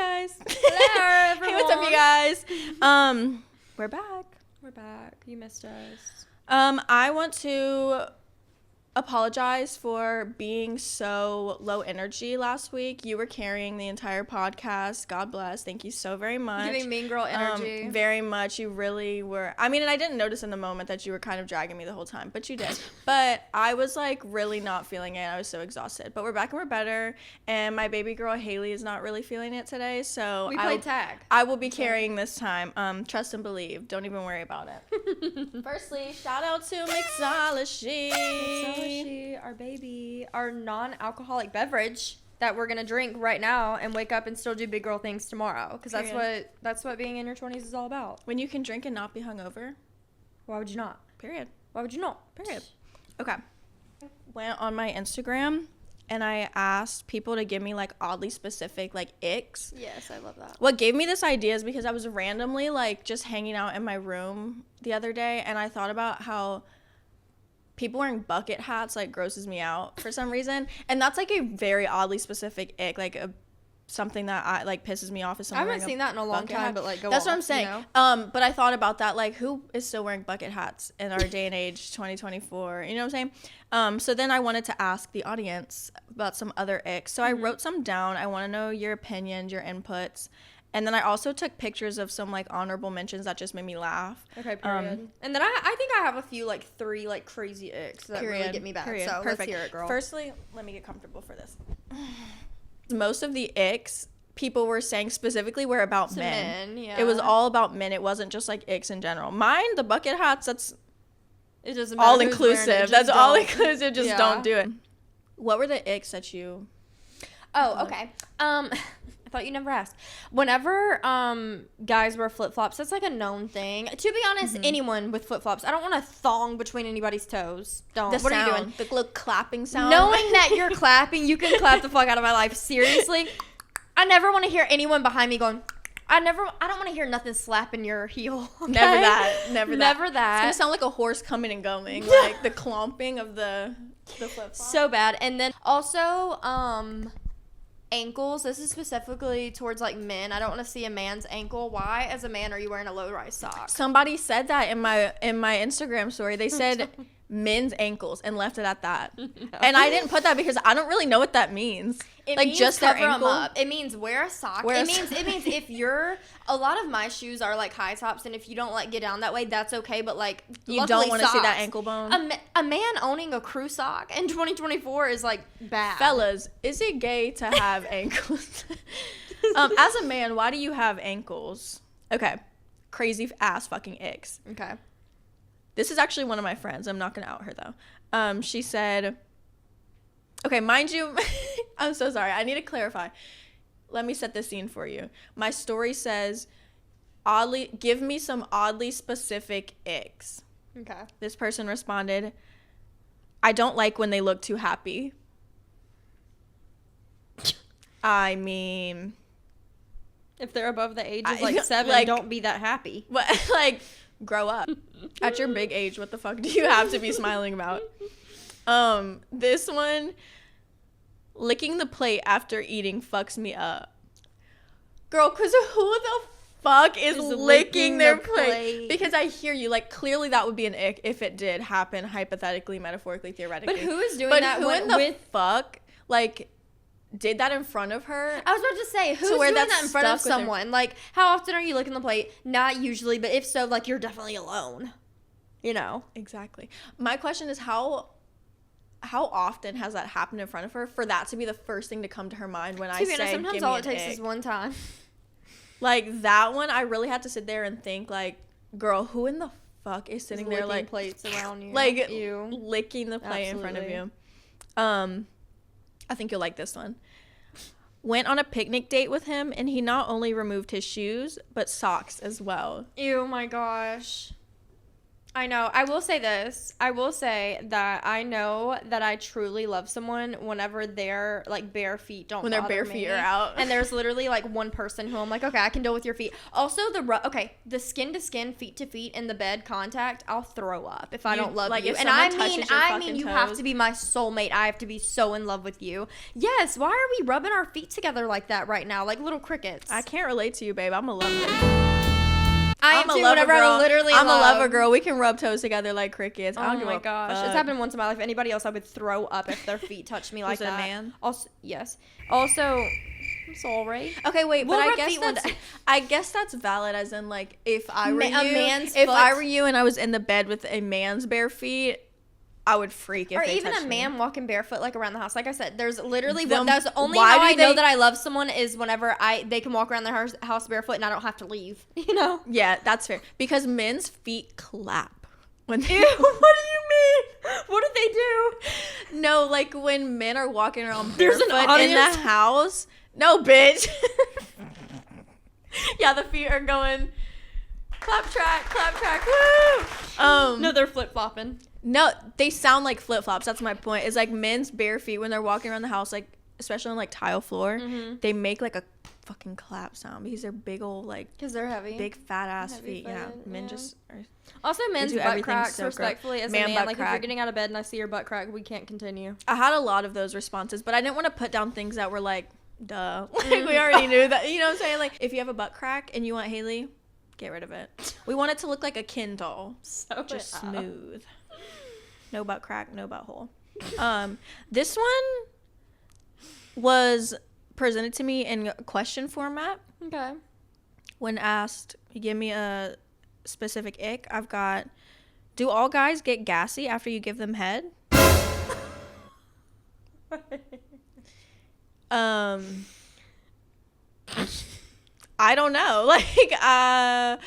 guys. Hello, everyone. Hey, what's up, you guys? We're back. We're back. You missed us. I want to apologize for being so low energy last week. You were carrying the entire podcast. God bless. Thank you so very much. Giving mean girl energy. Very much. You really were. I mean, and I didn't notice in the moment that you were kind of dragging me the whole time, but you did. But I was like really not feeling it. I was so exhausted. But we're back and we're better. And my baby girl Haley is not really feeling it today, so we played tag. I will be carrying this time. Trust and believe. Don't even worry about it. Firstly, shout out to Mixology. Our baby, our non-alcoholic beverage that we're gonna drink right now and wake up and still do big girl things tomorrow, because that's what being in your 20s is all about. When you can drink and not be hungover, why would you not? Period. Why would you not? Period. Okay. Went on my Instagram and I asked people to give me like oddly specific like icks. Yes, I love that. What gave me this idea is because I was randomly like just hanging out in my room the other day and I thought about how people wearing bucket hats like grosses me out for some reason, and that's like a very oddly specific ick, like something that I like pisses me off. Is I haven't seen that in a long time, hat. but like that's what I'm saying. You know? But I thought about that, like who is still wearing bucket hats in our day and age, 2024? You know what I'm saying? So then I wanted to ask the audience about some other icks. So I wrote some down. I want to know your opinions, your inputs. And then I also took pictures of some, like, honorable mentions that just made me laugh. Okay, period. And then I think I have a few, like, 3, like, crazy icks that really get me back. Period. So Perfect. Let's hear it, girl. Firstly, let me get comfortable for this. Most of the icks people were saying specifically were about men. Yeah. It was all about men. It wasn't just, like, icks in general. Mine, the bucket hats, that's it doesn't matter all-inclusive. That's all-inclusive. Just don't do it. What were the icks that you... Oh, okay. I thought you never asked. Whenever guys wear flip-flops, that's like a known thing. To be honest, anyone with flip-flops, I don't want a thong between anybody's toes. Don't. What are sound, you doing? the little clapping sound. Knowing that you're clapping, you can clap the fuck out of my life. Seriously. I never want to hear anyone behind me going, I don't want to hear nothing slapping your heel. Okay? Never that. It's going to sound like a horse coming and going. Like the clomping of the flip-flop. So bad. And then also, ankles. This is specifically towards like men. I don't want to see a man's ankle. Why, as a man, are you wearing a low-rise sock? Somebody said that in my Instagram story. They said men's ankles and left it at that. No. And I didn't put that because I don't really know what that means. It like means just cover their ankle. them up. It means wear a sock. It means if you're a lot of my shoes are like high tops, and if you don't like get down that way, that's okay. But like you don't want to see that ankle bone. A man owning a crew sock in 2024 is like bad. Fellas, is it gay to have ankles? As a man, why do you have ankles? Okay, crazy ass fucking icks. Okay. This is actually one of my friends. I'm not gonna out her though. She said, okay, mind you, I'm so sorry. I need to clarify. Let me set the scene for you. My story says, give me some oddly specific icks. Okay. This person responded, I don't like when they look too happy. I mean, if they're above the age of like 7, like, don't be that happy. But like, grow up. At your big age, what the fuck do you have to be smiling about? This one, licking the plate after eating fucks me up. Girl, because who the fuck is licking their plate? Because I hear you. Like, clearly that would be an ick if it did happen, hypothetically, metaphorically, theoretically. But who is doing that? Who in the fuck, like, did that in front of her? I was about to say, who's doing that in front of someone? Like, how often are you licking the plate? Not usually, but if so, like, you're definitely alone. You know? Exactly. My question is how often has that happened in front of her for that to be the first thing to come to her mind when I say, sometimes give all me it takes ick. is one time. Like, that one, I really had to sit there and think, like, girl, who in the fuck is sitting there, like, plates around you? Like, you. licking the plate in front of you? I think you'll like this one. Went on a picnic date with him, and he not only removed his shoes, but socks as well. Ew, my gosh. I know. I will say this. I will say that I know that I truly love someone whenever their like bare feet don't When their bother bare me. feet are out. And there's literally like one person who I'm like, okay, I can deal with your feet. Also, the skin to skin, feet to feet in the bed contact, I'll throw up if I don't love like, you. if And someone touches your I fucking mean, you have toes. to be my soulmate. I have to be so in love with you. Yes. Why are we rubbing our feet together like that right now, like little crickets? I can't relate to you, babe. I'm a lover. I'm a lover girl. I'm a lover girl. We can rub toes together like crickets. I don't give my a gosh, fuck. it's happened once in my life. Anybody else, I would throw up if their feet touched me like Was it a that. man? Also, yes. Also, I'm sorry. Okay, wait, We'll but rub feet one day. I guess that's valid. As in, like, if I were A you, man's if I foot? were you and I was in the bed with a man's bare feet, I would freak if Or they even touched a me. man walking barefoot like around the house. Like I said, there's literally Them- that's only why how do I know they- that I love someone is whenever they can walk around their house barefoot and I don't have to leave. You know? Yeah, that's fair. Because men's feet clap when they. Ew, what do you mean? What did they do? No, like when men are walking around There's an barefoot in audience? the house. No, bitch. Yeah, the feet are going clap track, woo. No, they're flip flopping. No, they sound like flip flops. That's my point. It's like men's bare feet when they're walking around the house, like especially on like tile floor, they make like a fucking clap sound because they're big old like Because they're heavy. big fat ass Heavy feet. Yeah, footed, men yeah. just are. Also, men's do butt everything cracks, so gross. respectfully, as Man a man, butt like if you're crack. getting out of bed and I see your butt crack, we can't continue. I had a lot of those responses, but I didn't want to put down things that were like, duh. Like we already knew that. You know what I'm saying? Like if you have a butt crack and you want Haley, get rid of it. We want it to look like a Ken doll, So just smooth. No butt crack, no butthole. This one was presented to me in question format. Okay. When asked, give me a specific ick, I've got, do all guys get gassy after you give them head? I don't know. Like, I'm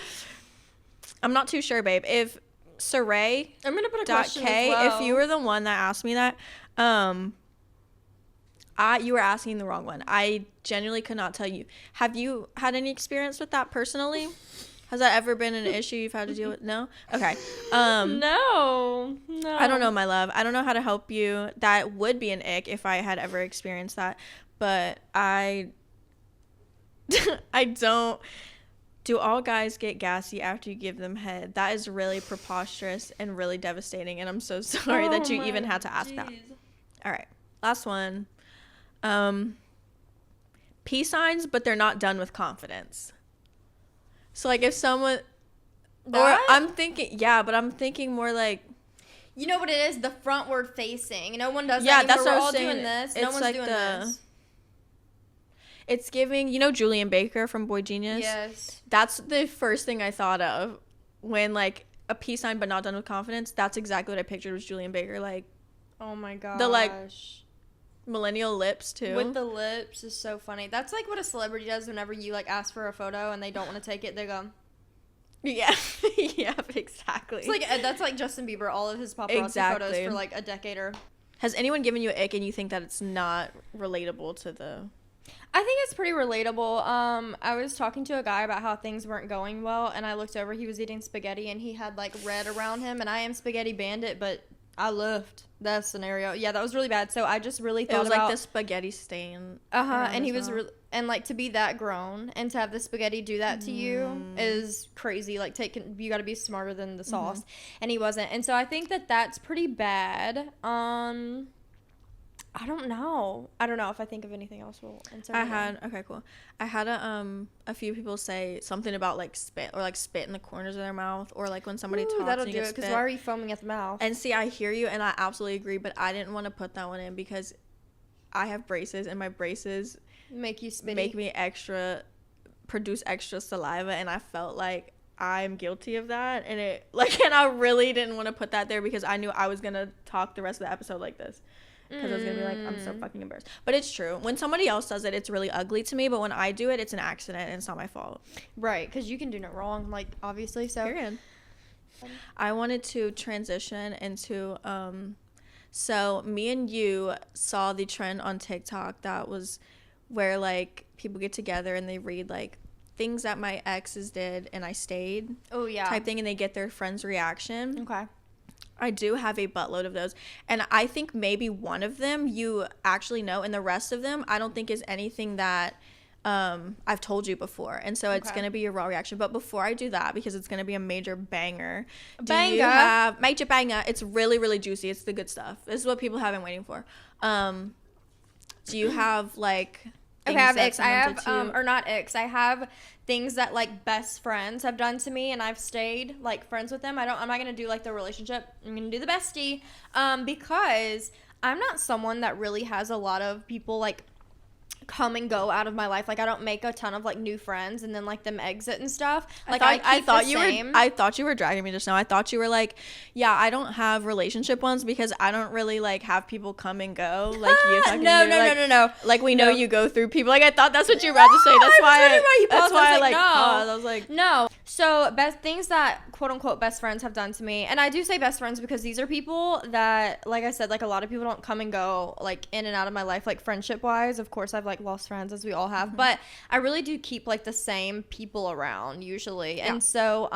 not too sure, babe. If Saray I'm gonna put a dot question K, as well. if you were the one that asked me that, you were asking the wrong one. I genuinely could not tell you. Have you had any experience with that personally? Has that ever been an issue you've had to deal with? No? Okay. No. I don't know, my love. I don't know how to help you. That would be an ick if I had ever experienced that. But I don't. Do all guys get gassy after you give them head? That is really preposterous and really devastating. And I'm so sorry that you even had to ask that. All right. Last one. Peace signs, but they're not done with confidence. So, like, if someone... That? Or I'm thinking... Yeah, but I'm thinking more like... You know what it is? The frontward facing. No one does Yeah, that that's anymore. what I We're was all saying. doing this. No It's one's like doing the- this. It's giving... You know Julian Baker from Boy Genius? Yes. That's the first thing I thought of when, like, a peace sign but not done with confidence. That's exactly what I pictured was Julian Baker. Like, Oh my gosh. The, like, millennial lips, too. with the lips is so funny. That's like what a celebrity does whenever you like ask for a photo and they don't want to take it. They go. Yeah. Yeah, exactly. It's like that's like Justin Bieber. All of his paparazzi Exactly. photos for like a decade or. Has anyone given you an ick and you think that it's not relatable to the... I think it's pretty relatable. I was talking to a guy about how things weren't going well, and I looked over. He was eating spaghetti, and he had like red around him. And I am spaghetti bandit, but I loved that scenario. Yeah, that was really bad. So I just really thought It was about like the spaghetti stain. and he was and like to be that grown and to have the spaghetti do that to you is crazy. Like you got to be smarter than the sauce, and he wasn't. And so I think that that's pretty bad. I don't know if I think of anything else. Okay, cool. I had a few people say something about like spit or like spit in the corners of their mouth, or like when somebody talks that'll and do you it. get Because spit. why are you foaming at the mouth? And see, I hear you, and I absolutely agree, but I didn't want to put that one in because I have braces, and my braces Make you spitty. make me produce extra saliva, and I felt like I'm guilty of that, and and I really didn't want to put that there because I knew I was gonna talk the rest of the episode like this. Because I was going to be like, I'm so fucking embarrassed. But it's true. When somebody else does it, it's really ugly to me. But when I do it, it's an accident and it's not my fault. Right. Because you can do no wrong, like, obviously. So. Period. I wanted to transition into, so me and you saw the trend on TikTok that was where, like, people get together and they read, like, things that my exes did and I stayed. Oh, yeah. Type thing, and they get their friend's reaction. Okay. I do have a buttload of those. And I think maybe one of them you actually know, and the rest of them I don't think is anything that I've told you before. And so it's going to be your raw reaction. But before I do that, because it's going to be a major banger. Banger. Do you have major banger? It's really, really juicy. It's the good stuff. This is what people have been waiting for. Do you have like... Okay, I have icks. I have, or not icks. I have things that like best friends have done to me, and I've stayed like friends with them. I'm not gonna do like the relationship. I'm gonna do the bestie, because I'm not someone that really has a lot of people like come and go out of my life. Like, I don't make a ton of like new friends and then like them exit and stuff. Like, I thought you were dragging me just now. I thought you were like, yeah, I don't have relationship ones because I don't really like have people come and go like you. No. Like, we know you go through people. Like, I thought that's what you were about to say. That's why I was like, no. So best things that quote unquote best friends have done to me, and I do say best friends because these are people that, like I said, like a lot of people don't come and go like in and out of my life, like friendship wise. Of course, I've like lost friends, as we all have, but I really do keep like the same people around usually. And so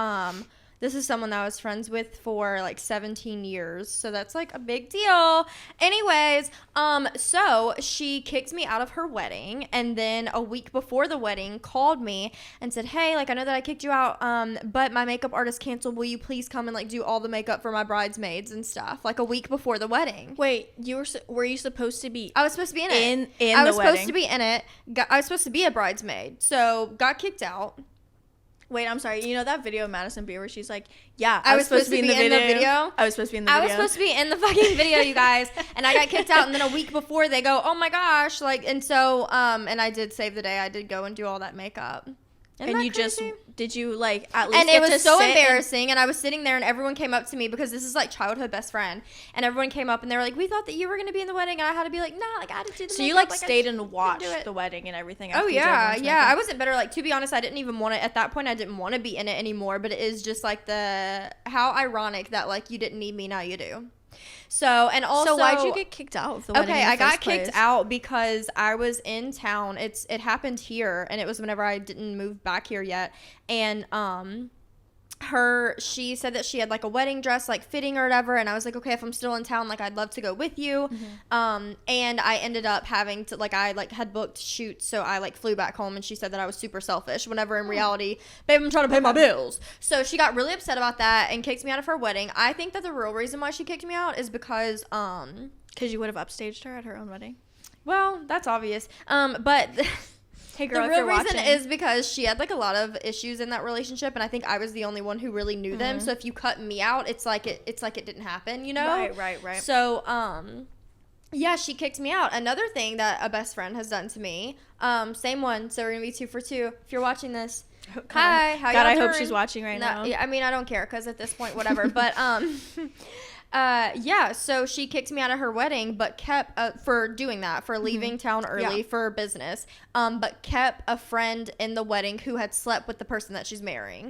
this is someone that I was friends with for like 17 years, so that's like a big deal. Anyways, so she kicked me out of her wedding, and then a week before the wedding called me and said, hey, like, I know that I kicked you out, but my makeup artist canceled. Will you please come and like do all the makeup for my bridesmaids and stuff? Like a week before the wedding. Wait, were you supposed to be? I was supposed to be in it. I was supposed to be in it. I was supposed to be a bridesmaid, so got kicked out. Wait, I'm sorry. You know that video of Madison Beer where she's like, yeah, I was supposed to be in the video. I was supposed to be in the video. I was supposed to be in the fucking video, you guys. And I got kicked out. And then a week before, they go, oh my gosh. Like, and so, and I did save the day. I did go and do all that makeup. And you crazy? Did you like at least and it was so embarrassing, and I was sitting there and everyone came up to me because this is like childhood best friend, and everyone came up and they were like, we thought that you were going to be in the wedding, and I had to be like, nah, like I had to do the so makeup. You like stayed and watched the wedding and everything. Oh yeah, I wasn't better. Like, to be honest, I didn't even want to, at that point I didn't want to be in it anymore, but it is just like how ironic that like you didn't need me, now you do. So, and also, so why'd you get kicked out of the wedding? Okay, I got kicked out because I was in town. It happened here, and it was whenever I didn't move back here yet. And she said that she had like a wedding dress like fitting or whatever, and I was like, okay, if I'm still in town, like I'd love to go with you. And I ended up having to, like, I like had booked shoots, so I like flew back home, and she said that I was super selfish, whenever in reality, babe, I'm trying to pay my bills. So she got really upset about that and kicked me out of her wedding. I think that the real reason why she kicked me out is because you would have upstaged her at her own wedding. Well, that's obvious. But hey girl, the real reason is because she had like a lot of issues in that relationship, and I think I was the only one who really knew them. So if you cut me out, it's like it didn't happen, you know? Right. So yeah, she kicked me out. Another thing that a best friend has done to me, same one. So we're gonna be 2 for 2. If you're watching this, hi, how y'all doing? I hope she's watching right now. I mean, I don't care because at this point, whatever. But yeah, so she kicked me out of her wedding, but kept for doing that, for leaving town early for business, but kept a friend in the wedding who had slept with the person that she's marrying.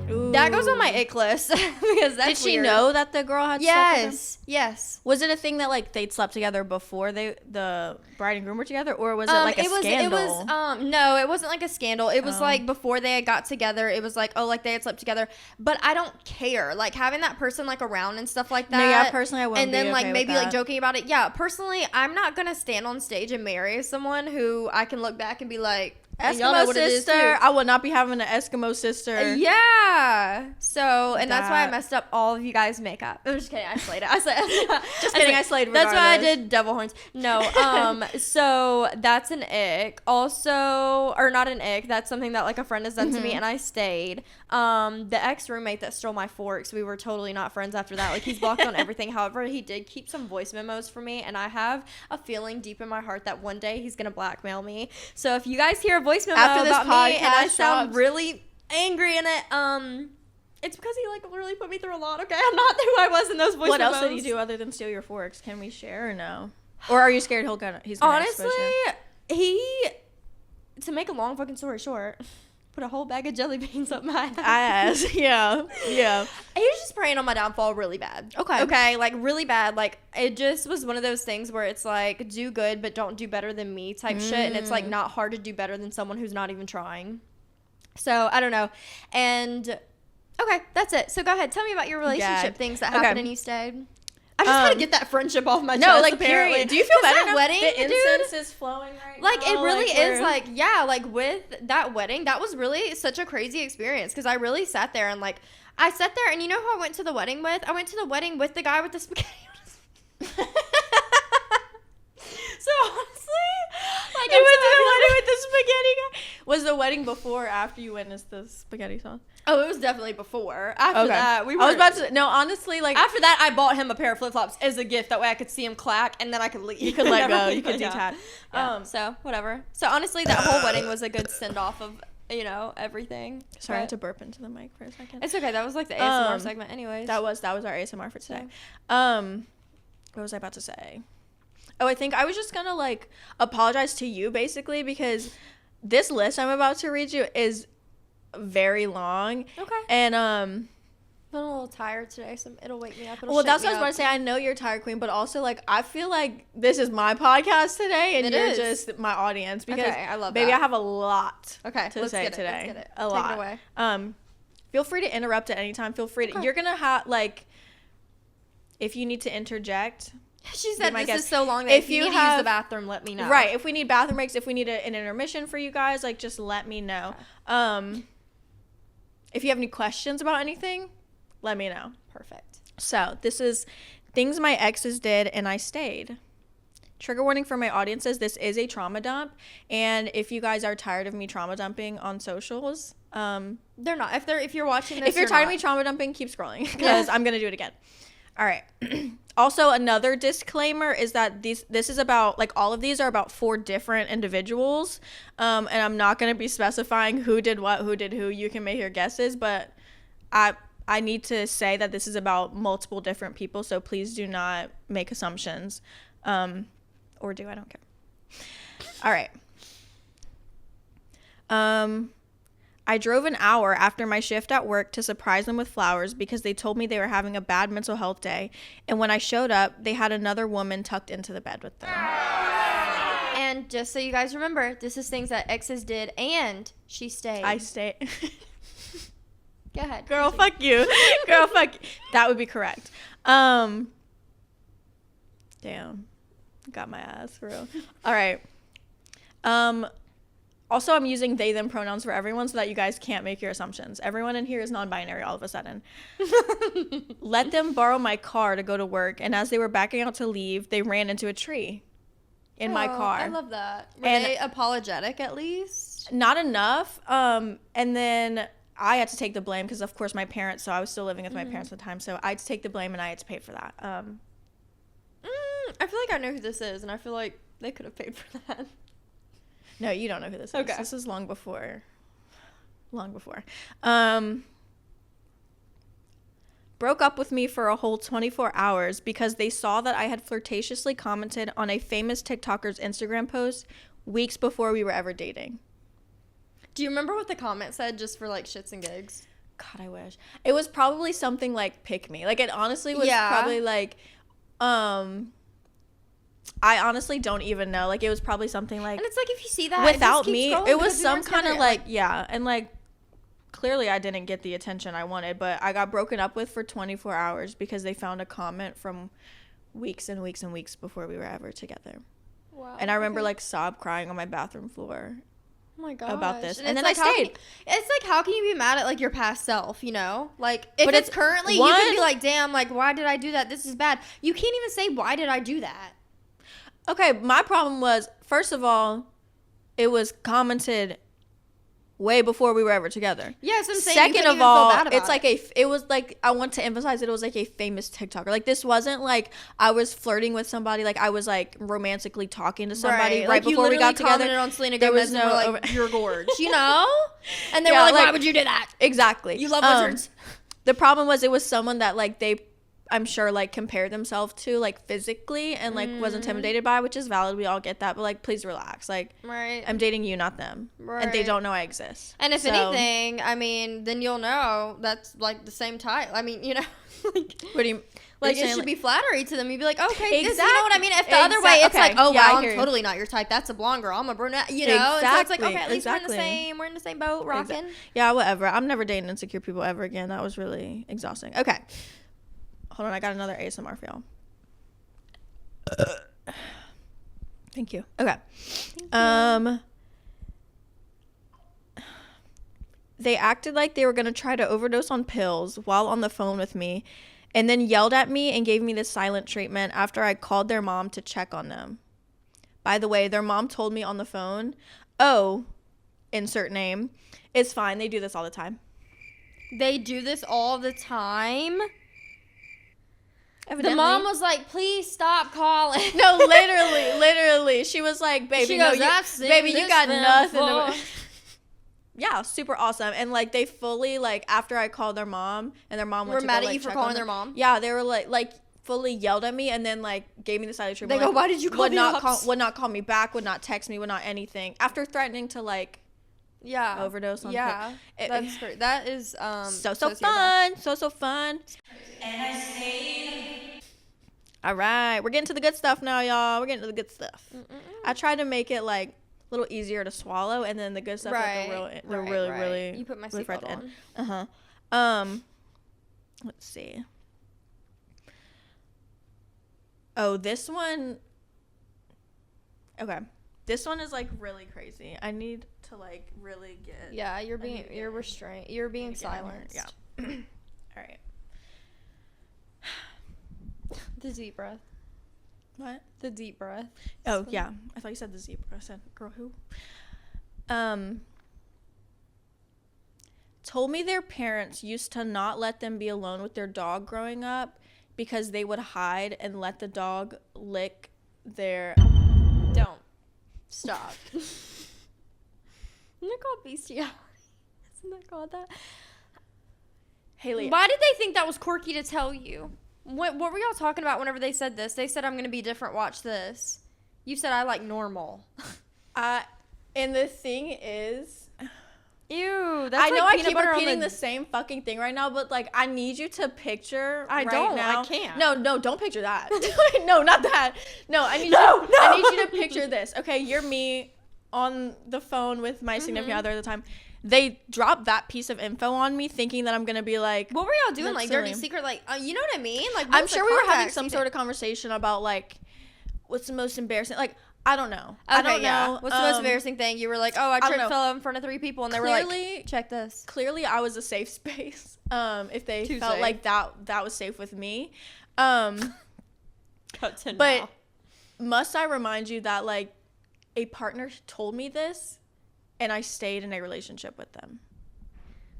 Ooh. That goes on my ick list because that's Did she weird. know that the girl had slept with him? Yes. Was it a thing that like they'd slept together before the bride and groom were together, or was it like a scandal? It was no, it wasn't like a scandal. It was like before they had got together, it was like, oh, like they had slept together. But I don't care. Like having that person like around and stuff like that. No, yeah, personally I wouldn't. And then like maybe like joking about it. Yeah, personally, I'm not gonna stand on stage and marry someone who I can look back and be like, Eskimo sister. I would not be having an Eskimo sister. Yeah. So, and that's why I messed up all of you guys' makeup. I'm just kidding. I slayed it. Just kidding. I slayed regardless. That's why I did devil horns. No. So that's an ick. Also, or not an ick. That's something that like a friend has done to me, and I stayed. The ex-roommate that stole my forks, we were totally not friends after that. Like, he's blocked on everything. However, he did keep some voice memos for me, and I have a feeling deep in my heart that one day he's gonna blackmail me. So if you guys hear a voice memo after this about podcast me and I sound really angry in it, it's because he like really put me through a lot. Okay, I'm not who I was in those voice memos. What else did he do other than steal your forks? Can we share or no? Or are you scared he's gonna honestly, to make a long fucking story short, put a whole bag of jelly beans up my ass. Yeah. Yeah. He was just praying on my downfall really bad. Okay, like really bad. Like it just was one of those things where it's like do good but don't do better than me type shit, and it's like not hard to do better than someone who's not even trying. So I don't know. And okay, that's it. So go ahead, tell me about your relationship things that happened and you stayed. I just had to get that friendship off my chest. No, like apparently. period. Do you feel better that now? wedding, the incense dude, is flowing right like now. It really like, is. Like yeah, like with that wedding, that was really such a crazy experience because I really sat there and like I sat there and you know who I went to the wedding with? I went to the wedding with the guy with the spaghetti on his So honestly, like you went to the wedding with the spaghetti guy. Was the wedding before or after you witnessed the spaghetti sauce? Oh, it was definitely before. After that, we were. I was about to. No, honestly, like after that, I bought him a pair of flip flops as a gift. That way, I could see him clack, and then I could leave. You could let go. You could detach. Yeah. So whatever. So honestly, that whole wedding was a good send off of everything. Sorry, I had to burp into the mic for a second. It's okay. That was like the ASMR segment, anyways. That was our ASMR for today. What was I about to say? Oh, I think I was just gonna like apologize to you basically because this list I'm about to read you is very long. Okay. And I'm a little tired today, so it'll wake me up. Well, that's what I was about to say. I know you're tired, Queen, but also like I feel like this is my podcast today, and you're just my audience because I love baby, that. I have a lot to say today. Let's get it. A lot. Take it away. Feel free to interrupt at any time. Feel free to. You're gonna have like, if you need to interject. She said this is so long that if you need to use the bathroom, let me know. Right. If we need bathroom breaks, if we need an intermission for you guys, like just let me know. Okay. If you have any questions about anything, let me know. Perfect. So this is things my exes did and I stayed. Trigger warning for my audiences, this is a trauma dump. And if you guys are tired of me trauma dumping on socials, they're not. If you're watching this, if you're tired of me trauma dumping, keep scrolling because I'm going to do it again. All right. Also, another disclaimer is that this is about, like, all of these are about 4 different individuals. And I'm not going to be specifying who did what, who did who. You can make your guesses, but I need to say that this is about multiple different people, so please do not make assumptions. Or do, I don't care. All right. I drove an hour after my shift at work to surprise them with flowers because they told me they were having a bad mental health day. And when I showed up, they had another woman tucked into the bed with them. And just so you guys remember, this is things that exes did and she stayed. I stayed. Go ahead. Girl, fuck you. Girl, fuck you. That would be correct. Damn. Got my ass for real. All right. Also, I'm using they, them pronouns for everyone so that you guys can't make your assumptions. Everyone in here is non-binary all of a sudden. Let them borrow my car to go to work, and as they were backing out to leave, they ran into a tree in my car. I love that. Were they apologetic at least? Not enough. And then I had to take the blame because, of course, my parents, so I was still living with my parents at the time, so I had to take the blame and I had to pay for that. I feel like I know who this is, and I feel like they could have paid for that. No, you don't know who this is. Okay. This is long before. Broke up with me for a whole 24 hours because they saw that I had flirtatiously commented on a famous TikToker's Instagram post weeks before we were ever dating. Do you remember what the comment said, just for like shits and gigs? God, I wish. It was probably something like pick me. Like, it honestly was probably like, I honestly don't even know. Like, it was probably something like, and it's like, if you see that without me, it was some kind of like, and like, clearly I didn't get the attention I wanted, but I got broken up with for 24 hours because they found a comment from weeks and weeks and weeks before we were ever together. Wow. And I remember like crying on my bathroom floor. Oh my gosh. About this. And then like, I stayed. It's like, how can you be mad at like your past self, you know? Like, if it's currently, you can be like, damn, like, why did I do that? This is bad. You can't even say, why did I do that? Okay, my problem was, first of all, it was commented way before we were ever together. Yeah, so I'm saying, second of all, it's like it was like, I want to emphasize that it was like a famous TikToker. Like, this wasn't like I was flirting with somebody, like I was like romantically talking to somebody right before we got together. You on Selena Gomez and were like, you're gorge, you know? And they were like, why would you do that? Exactly. You love wizards. The problem was, it was someone that like I'm sure, like, compared themselves to, like, physically and, like, was intimidated by, which is valid. We all get that. But, like, please relax. Like, right. I'm dating you, not them. Right. And they don't know I exist. And if anything, I mean, then you'll know that's, like, the same type. I mean, you know, like, what do you like, it should be flattery to them. You'd be like, okay, exactly. This, you know what I mean? If the other way, it's like, oh, yeah, wow, I'm totally not your type. That's a blonde girl. I'm a brunette, you know? Exactly. And so it's like, okay, at least we're in the same boat, rocking. Yeah, whatever. I'm never dating insecure people ever again. That was really exhausting. Okay. Hold on, I got another ASMR for y'all. Thank you. Okay. They acted like they were going to try to overdose on pills while on the phone with me, and then yelled at me and gave me the silent treatment after I called their mom to check on them. By the way, their mom told me on the phone, oh, insert name, it's fine. They do this all the time. They do this all the time? Evidently. The mom was like, please stop calling. No, literally. She was like, baby, she no, goes, baby, you got nothing to... Before. Yeah, super awesome. And, like, they fully, like, after I called their mom, and their mom went to mad go, at you for calling their mom? Yeah, they were, like, fully yelled at me, and then, like, gave me the silent treatment. They go, like, why did you call the ops? Would not call me back, would not text me, would not anything. After threatening to, like, overdose on that's great. That is, so fun. So fun. And I stayed. All right, we're getting to the good stuff now, y'all. We're getting to the good stuff. I tried to make it, like, a little easier to swallow, and then the good stuff, like, really you put my seatbelt on. Let's see. Oh, this one. Okay, this one is, like, really crazy. I need to, like, really get. Yeah, you're restrained. You're being silenced. Yeah. All right. The deep breath. What? The deep breath. Oh, yeah. I thought you said the zebra. I said, girl, who? Told me their parents used to not let them be alone with their dog growing up because they would hide and let the dog lick their... Don't. Stop. Isn't that called bestiality? Isn't that called that? Haley. Why did they think that was quirky to tell you? What were y'all talking about whenever they said this? They said, I'm going to be different. Watch this. You said, I like normal. And the thing is... Ew. That's I know like I keep repeating the same fucking thing right now, but, like, I need you to picture I can't. No, don't picture that. No, not that. No, I need I need you to picture this. Okay, you're me on the phone with my significant other at the time. They dropped that piece of info on me thinking that I'm going to be like... What were y'all doing? Like, dirty secret? Like, you know what I mean? Like, I'm sure we were having some sort of conversation about, like, what's the most embarrassing... Like, I don't know. Okay, I don't know. What's the most embarrassing thing? You were like, oh, I tripped, fell in front of 3 people, and they were like, check this. Clearly, I was a safe space. If they felt safe. like that was safe with me. Cut to but now. Must I remind you that, like, a partner told me this, and I stayed in a relationship with them.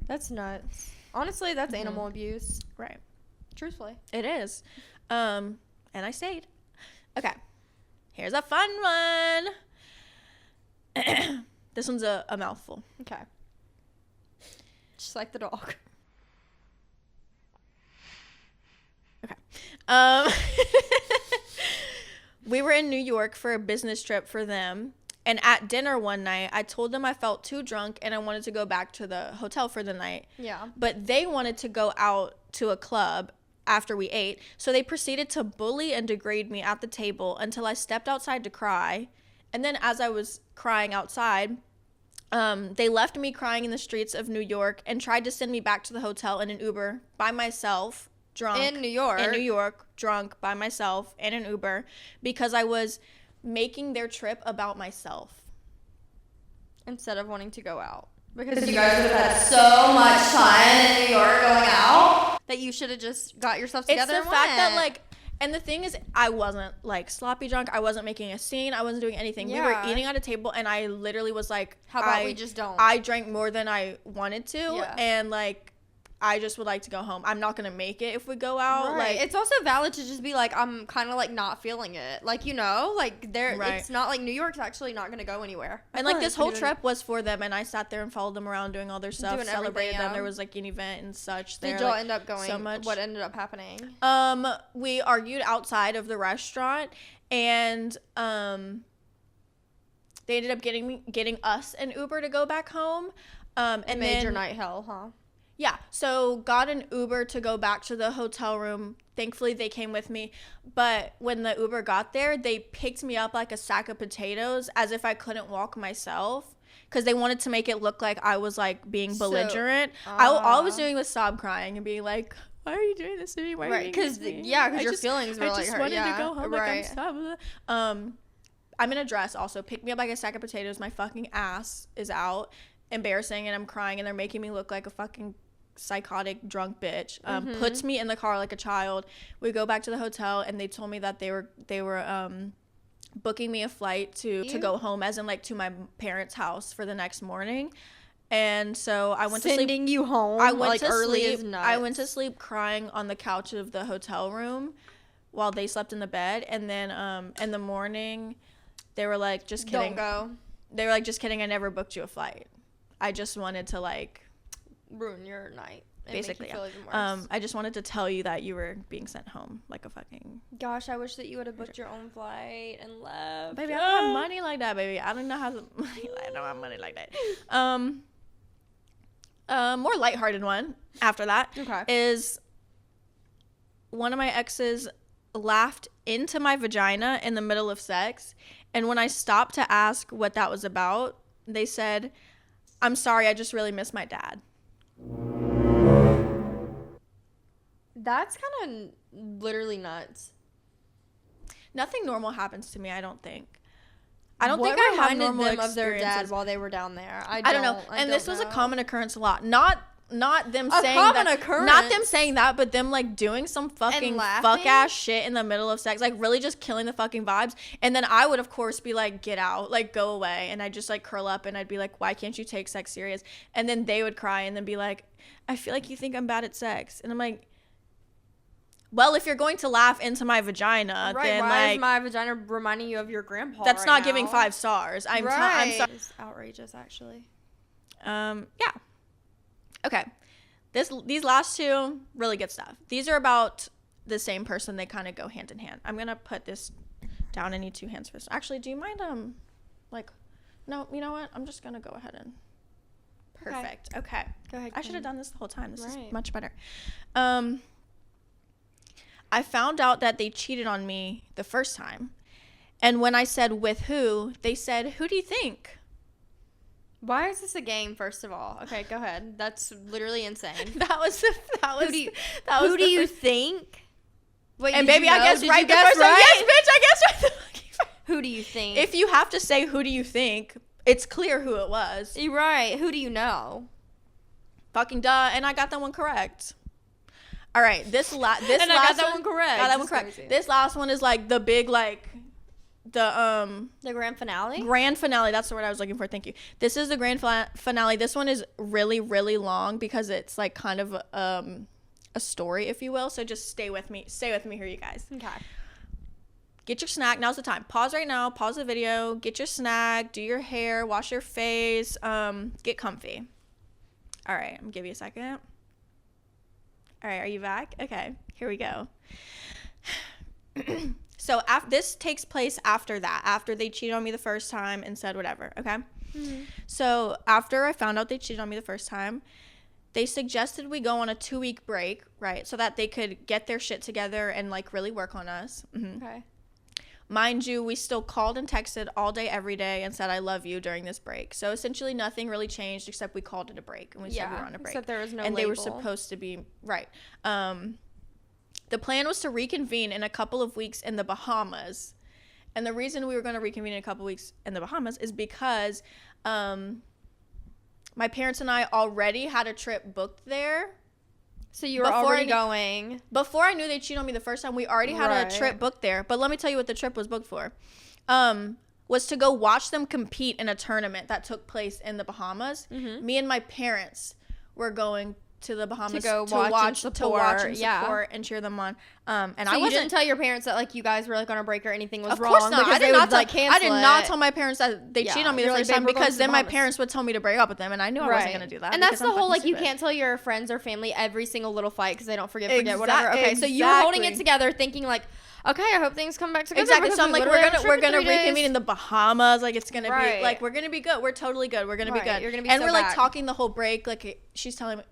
That's nuts. Honestly, that's animal abuse. Right. Truthfully. It is. And I stayed. Okay. Here's a fun one. This one's a mouthful. Okay. Just like the dog. Okay. We were in New York for a business trip for them. And at dinner one night, I told them I felt too drunk and I wanted to go back to the hotel for the night. Yeah. But they wanted to go out to a club after we ate. So they proceeded to bully and degrade me at the table until I stepped outside to cry. And then as I was crying outside, they left me crying in the streets of New York and tried to send me back to the hotel in an Uber by myself, drunk. In New York, drunk by myself in an Uber because I was making their trip about myself. Instead of wanting to go out. Because you guys would have had so much fun in New York going out that you should have just got yourself together. It's the fact that, like, and the thing is, I wasn't, like, sloppy drunk. I wasn't making a scene. I wasn't doing anything. Yeah. We were eating at a table, and I literally was like, how about we just don't? I drank more than I wanted to, and, like, I just would like to go home. I'm not gonna make it if we go out. Right. Like, it's also valid to just be like, I'm kind of like not feeling it. Like, you know, like there, Right. it's not like New York's actually not gonna go anywhere. and like this whole trip was for them, and I sat there and followed them around doing all their stuff, Doing celebrated everything, them. There was like an event and such. There. Did y'all like, end up going? so much. What ended up happening? We argued outside of the restaurant, and they ended up getting us an Uber to go back home. And it made your night hell, huh? Yeah, so got an Uber to go back to the hotel room. Thankfully, they came with me. But when the Uber got there, they picked me up like a sack of potatoes as if I couldn't walk myself, because they wanted to make it look like I was like being belligerent. All I was doing was sob crying and being like, why are you doing this to me? Why are you doing this to me? Because your feelings were I like just hurt. wanted Yeah, to go home. right. Like, I'm in a dress also. Picked me up like a sack of potatoes. My fucking ass is out. Embarrassing, and I'm crying, and they're making me look like a fucking psychotic drunk bitch. Puts me in the car like a child. We go back to the hotel, and they told me that they were booking me a flight to go home, as in like to my parents' house for the next morning. And so I went to sleep. Sending you home. I went like to early sleep. as nuts. I went to sleep crying on the couch of the hotel room while they slept in the bed. And then in the morning, they were like, "Just kidding." Don't go. They were like, "Just kidding. I never booked you a flight. I just wanted to like ruin your night." Basically, make you feel even worse. I just wanted to tell you that you were being sent home like a fucking. Gosh, I wish that you would have booked your own flight and left. Baby, I don't have money like that, baby. I don't know how to. I don't have money like that. More lighthearted one after that is one of my exes laughed into my vagina in the middle of sex, and when I stopped to ask what that was about, they said, "I'm sorry, I just really miss my dad." That's kind of literally nuts. Nothing normal happens to me, I don't think. I don't what think I have reminded normal them of their experiences. dad while they were down there. I don't know. And this was a common occurrence a lot. Not them A saying common that. occurrence? Not them saying that, but them like doing some fucking fuck ass shit in the middle of sex, like really just killing the fucking vibes. And then I would of course be like, "Get out, like go away," and I'd just like curl up and I'd be like, "Why can't you take sex serious?" And then they would cry and then be like, "I feel like you think I'm bad at sex," and I'm like, well, if you're going to laugh into my vagina, right, then why like is my vagina reminding you of your grandpa? that's right not now? giving 5 stars. I'm sorry. It's outrageous, actually. Yeah. Okay. These last two, really good stuff. These are about the same person. They kind of go hand in hand. I'm gonna put this down. I need 2 hands for this. Actually, do you mind no, you know what? I'm just gonna go ahead and perfect. Okay. Go ahead. I should have done this the whole time. This is Right. much better. I found out that they cheated on me the first time. And when I said with who, they said, "Who do you think?" Why is this a game, first of all? Okay, go ahead. That's literally insane. Who do you think? Wait, and baby, I guess right the first time. Yes, bitch, I guess right. Who do you think? If you have to say who do you think, it's clear who it was. You're right. Who do you know? Fucking duh, and I got that one correct. All right, this and last I got that one correct. Got that one correct. Crazy. This last one is like the big the grand finale. Grand finale. That's the word I was looking for. Thank you. This is the grand finale. This one is really, really long because it's like kind of a story, if you will. So just stay with me. Stay with me here, you guys. Okay. Get your snack. Now's the time. Pause right now. Pause the video. Get your snack. Do your hair. Wash your face. Get comfy. All right. I'm gonna give you a second. All right, are you back? Okay, here we go. So this takes place after that, after they cheated on me the first time and said whatever, okay? Mm-hmm. So after I found out they cheated on me the first time, they suggested we go on a 2-week break, right? So that they could get their shit together and like really work on us. Mm-hmm. Okay. Mind you, we still called and texted all day, every day, and said, "I love you" during this break. So essentially nothing really changed except we called it a break and we said we were on a break. Except there was no and label. They were supposed to be, right. The plan was to reconvene in a couple of weeks in the Bahamas. And the reason we were going to reconvene in a couple of weeks in the Bahamas is because my parents and I already had a trip booked there. So you were already going. Before I knew they cheated on me the first time, we already had a trip booked there. But let me tell you what the trip was booked for. Was to go watch them compete in a tournament that took place in the Bahamas. Mm-hmm. Me and my parents were going to the Bahamas to watch and support yeah. and cheer them on. And so I didn't tell your parents that like you guys were like on a break or anything was wrong. Of course not. I did not tell my parents that they cheated on me the first time, because then my parents would tell me to break up with them, and I knew I wasn't gonna do that. And that's the whole like, you can't tell your friends or family every single little fight because they don't forget whatever. Okay, so you were holding it together, thinking like, okay, I hope things come back together. Exactly. So I'm like, we're gonna reconvene in the Bahamas. Like, it's gonna be like, we're gonna be good. We're totally good. We're gonna be good. You're gonna be and so we're like back. talking the whole break. Like, she's telling me,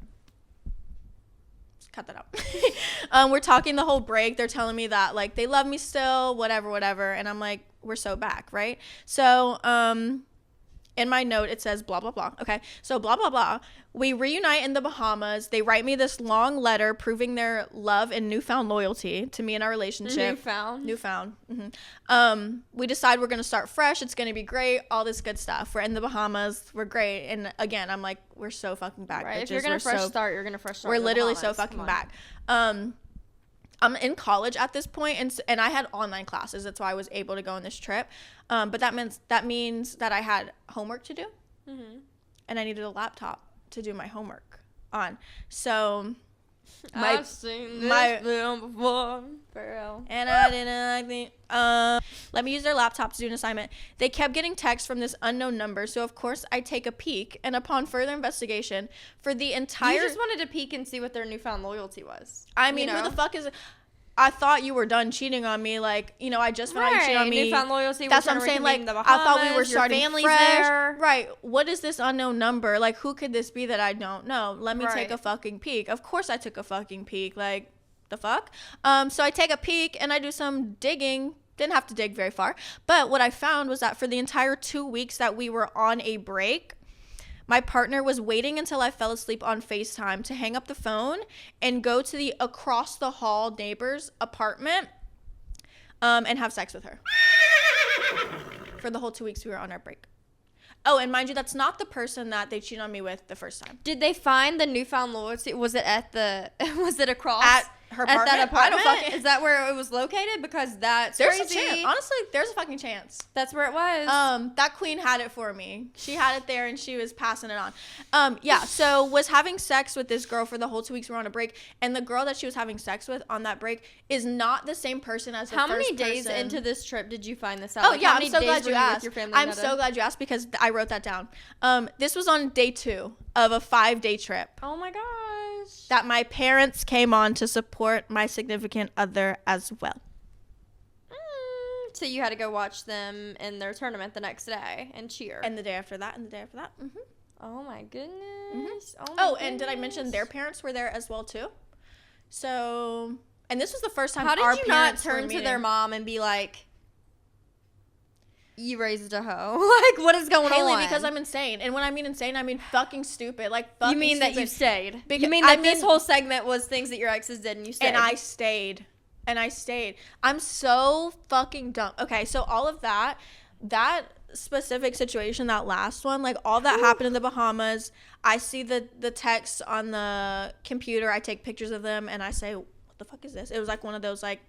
cut that out. We're talking the whole break. They're telling me that like they love me still, whatever. And I'm like, we're so back, right? So in my note, it says blah, blah, blah. Okay. So blah, blah, blah. We reunite in the Bahamas. They write me this long letter proving their love and newfound loyalty to me and our relationship. Newfound. Mm-hmm. We decide we're going to start fresh. It's going to be great. All this good stuff. We're in the Bahamas. We're great. And again, I'm like, we're so fucking back. Right. Bitches. If you're going to fresh start, you're going to fresh start. We're literally so fucking back. I'm in college at this point, and I had online classes. That's why I was able to go on this trip. But that means that I had homework to do, and I needed a laptop to do my homework on. So I've seen this film before, Betrayal. And I didn't like the let me use their laptop to do an assignment. They kept getting texts from this unknown number, so of course I take a peek, and upon further investigation, for the entire... You just wanted to peek and see what their newfound loyalty was. I mean, who the fuck is... I thought you were done cheating on me. Like, you know, I just found out you cheated on me. Newfound loyalty. That's what I'm saying. Like, Bahamas, I thought we were starting fresh. There. Right. What is this unknown number? Like, who could this be that I don't know? Let me take a fucking peek. Of course I took a fucking peek. Like, the fuck? So I take a peek and I do some digging. Didn't have to dig very far. But what I found was that for the entire 2 weeks that we were on a break, my partner was waiting until I fell asleep on FaceTime to hang up the phone and go to the across the hall neighbor's apartment and have sex with her for the whole 2 weeks we were on our break. Oh, and mind you, that's not the person that they cheated on me with the first time. Did they find the newfound loyalty? Was it was it across? At her apartment? At that apartment? I don't fucking... Is that where it was located? Because that's there's crazy. A chance. Honestly, there's a fucking chance. That's where it was. That queen had it for me. She had it there and she was passing it on. Yeah, so was having sex with this girl for the whole 2 weeks we were on a break, and the girl that she was having sex with on that break is not the same person as the How first many days person. into this trip did you find this out? Oh, like, yeah, how I'm many so days glad you were asked. with your family I'm so glad you asked because I wrote that down. This was on day 2 of a 5-day trip. Oh my gosh. That my parents came on to support my significant other as well. So you had to go watch them in their tournament the next day and cheer. And the day after that, Mm-hmm. Oh my goodness. Mm-hmm. Oh, and did I mention their parents were there as well too? So, and this was the first time How did our you not parents turn were to their meeting. mom and be like, you raised a hoe? Like, what is going Haley, on? because I'm insane. And when I mean insane, I mean fucking stupid. Like, fucking You mean stupid. that you stayed? Because, you mean that this whole segment was things that your exes did and you stayed? And I stayed. I'm so fucking dumb. Okay, so all of that specific situation, that last one, like all that happened in the Bahamas. I see the texts on the computer. I take pictures of them and I say, what the fuck is this? It was like one of those like,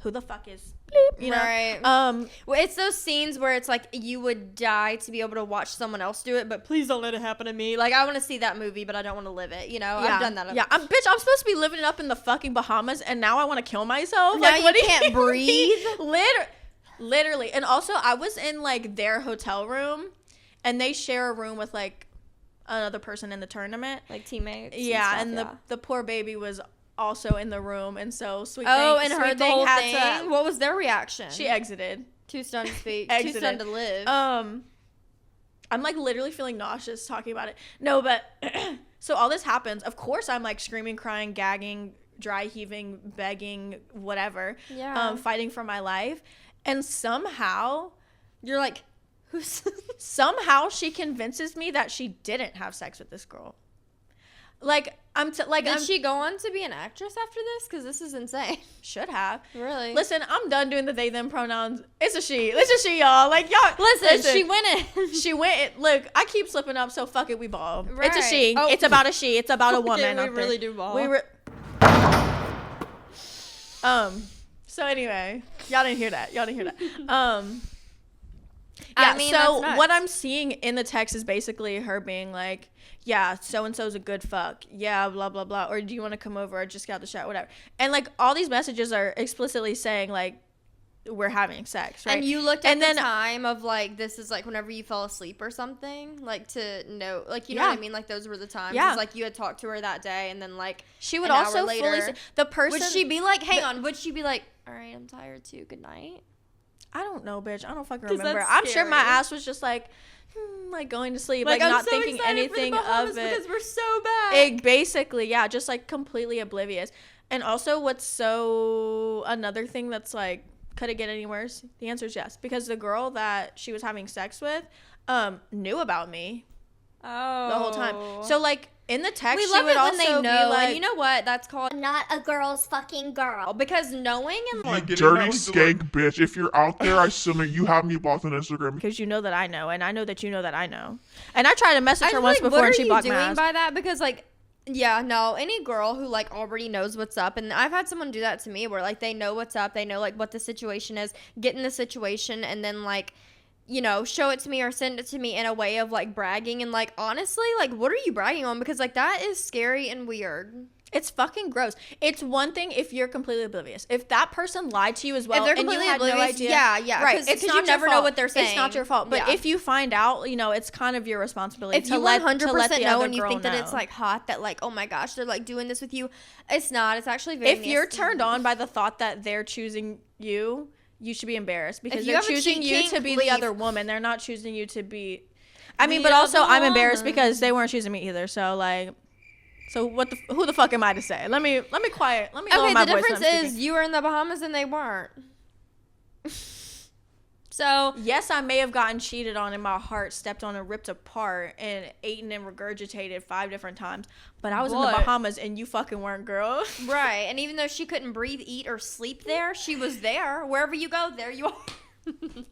who the fuck is bleep, you know? Right. Well, it's those scenes where it's like you would die to be able to watch someone else do it, but please don't let it happen to me. Like, I want to see that movie, but I don't want to live it. You know, yeah. I've done that. Yeah, I'm supposed to be living it up in the fucking Bahamas, and now I want to kill myself. Now like, what you can't breathe. Literally. And also, I was in like their hotel room, and they share a room with like another person in the tournament, like teammates. Yeah, and stuff, and the poor baby was also in the room, and so Sweet and heard the whole thing. What was their reaction? She exited. Too stunned to speak. Exited. Too stunned to live. I'm like literally feeling nauseous talking about it. No, but so all this happens. Of course, I'm like screaming, crying, gagging, dry heaving, begging, whatever. Yeah. Fighting for my life, and somehow you're like, who's? Somehow she convinces me that she didn't have sex with this girl. Like Did she go on to be an actress after this? Because this is insane. Should have. Really? Listen, I'm done doing the they them pronouns. It's a she. It's a she, y'all. Like y'all. Listen, she went in. She went. Look, I keep slipping up, so fuck it. We ball. Right. It's a she. Oh. It's about a she. It's about a woman. We really do ball. So anyway, y'all didn't hear that. Yeah, I mean, so what I'm seeing in the text is basically her being like, yeah, so-and-so's a good fuck. Yeah, blah, blah, blah. Or do you want to come over? I just got the shot, whatever. And, like, all these messages are explicitly saying, like, we're having sex, right? And you looked at the time of, like, this is, like, whenever you fell asleep or something, like, to know, like, you know what I mean? Like, those were the times. Yeah. Like, you had talked to her that day, and then, like, she would also later, the person... Would she be like, hang on, would she be like, all right, I'm tired too, good night? I don't know, bitch. I don't fucking remember. I'm sure my ass was just like going to sleep, like not thinking anything of it. Because we're so bad. Basically, yeah, just like completely oblivious. And also, what's so another thing that's like, could it get any worse? The answer is yes, because the girl that she was having sex with, knew about me. Oh. The whole time. So like. In the text, we love she would it when also they know, be like, and you know what? That's called not a girl's fucking girl. Because knowing and like, you dirty skank bitch. If you're out there, I assume you have me blocked on Instagram. Because you know that I know, and I know that you know that I know. And I tried to message her once before, and she blocked my ass. What are you doing by that? Because like, yeah, no, any girl who like already knows what's up, and I've had someone do that to me where like they know what's up, they know like what the situation is, get in the situation, and then like, you know, show it to me or send it to me in a way of like bragging. And like, honestly, like, what are you bragging on? Because like, that is scary and weird. It's fucking gross. It's one thing if you're completely oblivious. If that person lied to you as well, if they're completely and you had no idea, yeah, right? It's not you never know what they're saying. It's not your fault. But if you find out, you know, it's kind of your responsibility. If you 100% know and you think that it's like hot, that like, oh my gosh, they're like doing this with you. It's not. It's actually very. If you're turned on by the thought that they're choosing you, you should be embarrassed because they're choosing you to be the other woman. They're not choosing you to be. I mean, but also I'm embarrassed because they weren't choosing me either. So like. So who the fuck am I to say? Let me quiet. Let me lower my voice. Okay, the difference is you were in the Bahamas and they weren't. So yes, I may have gotten cheated on and my heart stepped on and ripped apart and eaten and regurgitated 5 different times. But I was in the Bahamas and you fucking weren't, girl. Right. And even though she couldn't breathe, eat, or sleep there, she was there. Wherever you go, there you are.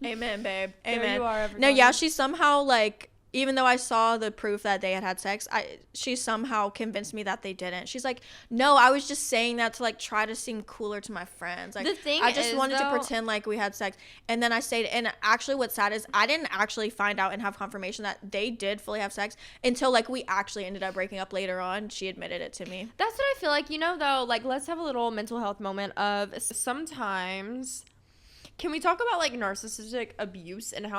Amen, babe. Amen. There you are, everybody. No, yeah, she somehow like. Even though I saw the proof that they had sex, she somehow convinced me that they didn't. She's like, no, I was just saying that to like try to seem cooler to my friends. Like, I just wanted to pretend like we had sex. And then I stayed. And actually, what's sad is I didn't actually find out and have confirmation that they did fully have sex until like we actually ended up breaking up later on. She admitted it to me. That's what I feel like. You know, though, like let's have a little mental health moment of sometimes. Can we talk about like narcissistic abuse and how